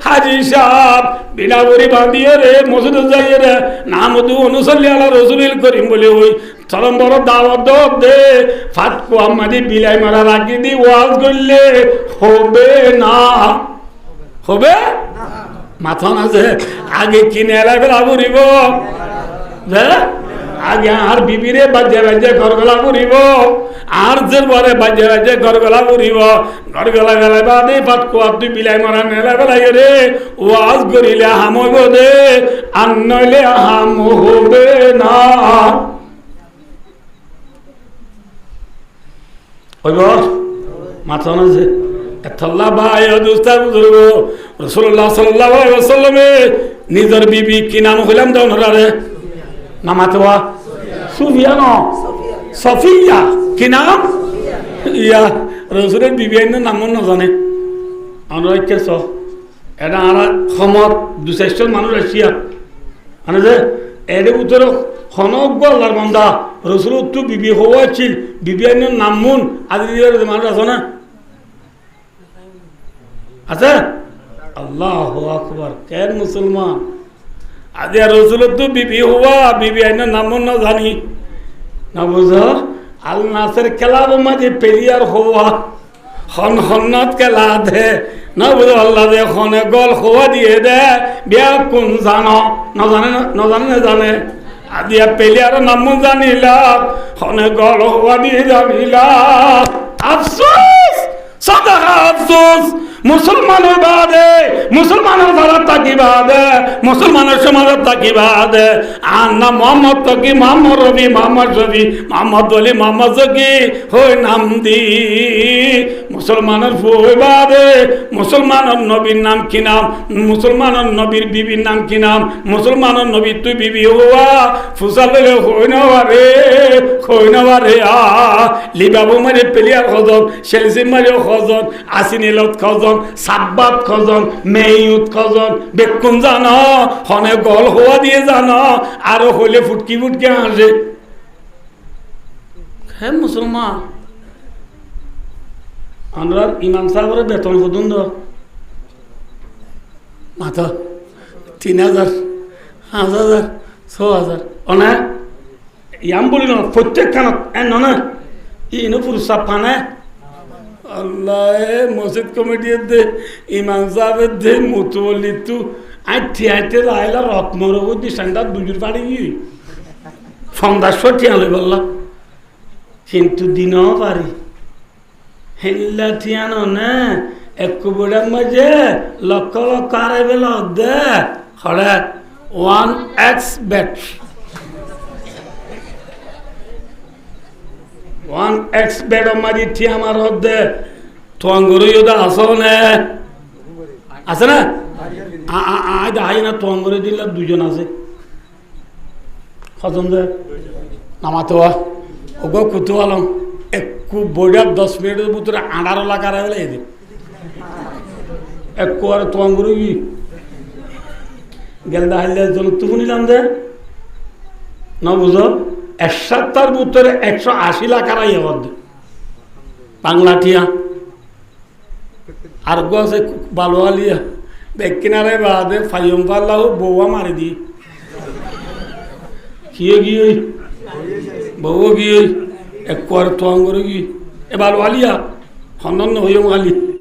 হাজি সাহেব বিনা বড়ি বাঁধিয়ে রে মসজিদে যাইয়ে রে নাম দু অনুসল্লি আলা রসুলিল করিম বলে ওই চরম বড় দাওয়াত দে ফাতকু আমাদি বিলাই মারা রাখি দি ওয়াজ করলে হবে না হবে মাথা না যে আগে কিনে এলাই ফেলা বুড়িব আগে আর বিবিরে বাজে বাজে ঘরগলা বুড়িব আর যে বরে বাজে বাজে ঘরগলা বুড়িব ঘরগলা গেলে বাদে ফাতকু তুই বিলাই মারা নেলা ফেলাই রে ওয়াজ করিলে হাম হইব দে আর নইলে হাম হবে না হইব মাথা না যে এতলা ভাই দুস্তার বুজুর্গ রাসূলুল্লাহ সাল্লাল্লাহু আলাইহি ওয়াসাল্লামে নিজের বিবি কি নাম হইলাম দাও নরারে নামাতোয়া সুফিয়া ন সফিয়া কি নাম ইয়া রাসূলের বিবি এর নাম না জানে আমরা কেছ এটা আর সমত 2-4 মানুষ আসিয়া মানে যে এর উত্তর খনজ্ঞ আল্লাহর বান্দা রাসূল তো বিবি হওয়া ছিল বিবি এর নাম মুন আদি মানুষ আছে না আচ্ছা আল্লাহু আকবার কেন মুসলমান আজ রাসূল তো বিবি হওয়া বিবি আইনা নাম না জানি না বুঝো আল নাসের খেলার মাঝে পেরিয়ার হওয়া হন হন্নত খেলা দে না বুঝো আল্লাহ দে খনে গল হওয়া দিয়ে দে বিয়া কোন জানো না জানে না জানে আদিয়া পেলিয়ার নাম জানিলা হনে গল হওয়া দিয়ে জানিলা আফসোস সাদাকা আফসোস মুসলমানের বাদে মুসলমানের ভারত থাকি বাদে মুসলমানের সমাজত থাকি বাদে আর না মোহাম্মদ তকি মোহাম্মদ রবি মোহাম্মদ রবি মোহাম্মদ বলি মোহাম্মদ জকি হই নাম দি মুসলমানের ফুই বাদে মুসলমানের নবীর নাম কি নাম মুসলমানের নবীর বিবির নাম কি নাম মুসলমানের নবীর তুই বিবি হওয়া ফুসালে হই না রে আ লিবাবু মারে পেলিয়ার খজন শেলসিম মারে খজন আসিনিলত খজন সাব্বাত খজন মেয়ুত খজন বেকুন জানো হনে গল হওয়া দিয়ে জানো আরো হইলে ফুটকি ফুটকি আসে হ্যাঁ মুসলমান আমরা ইমাম সাহেবের বেতন কদুন দ মাথা 3,000 5,000 6,000 অনে ইয়াম বলি না প্রত্যেক খানত এন না ইনো পুরুষা পানে আল্লাহ মসজিদ কমিটির দে ইমাম সাহেবের দে মুতবলি তু আইতে আইতে লাইলা রকমর দি সান্ডা দুজুর পাড়ি সন্ধ্যা সঠিয়া লই বললা কিন্তু দিনও পারি হেল্লা থিয়ানো না একটু বড়ার মাঝে লক্ষ লক্ষ আড়াই বেলা দে হরে 1x bet 1x bet মারি থিয়া আমার দে তোয়াঙ্গর ইয়োদা আসনে আছে না আয় আই না তোয়াঙ্গরে দিলা দুজন আছে কজন দে নামাতো ওগো কুতু আলম একটু বড়া 10 মিনিটের ভিতরে 18 লাখ আড়াই বেলা এদি একটু আর তোয়াঙ্গরে গেল দাহাইলে জন তুমি নিলাম দে না বুঝো 1 সপ্তাহের ভিতরে 180 লাখ আড়াই বাংলা টিয়া আর গো আছে বালোয়ালিয়া বেগ কিনারে বাদে ফাইম পাল্লাহ বউয়া মারি দি কিয়ে গিয়ে বউ গিয়ে এক তোয়াঙ্গরে গিয়ে এ বালোয়ালিয়া হনন হইম আলি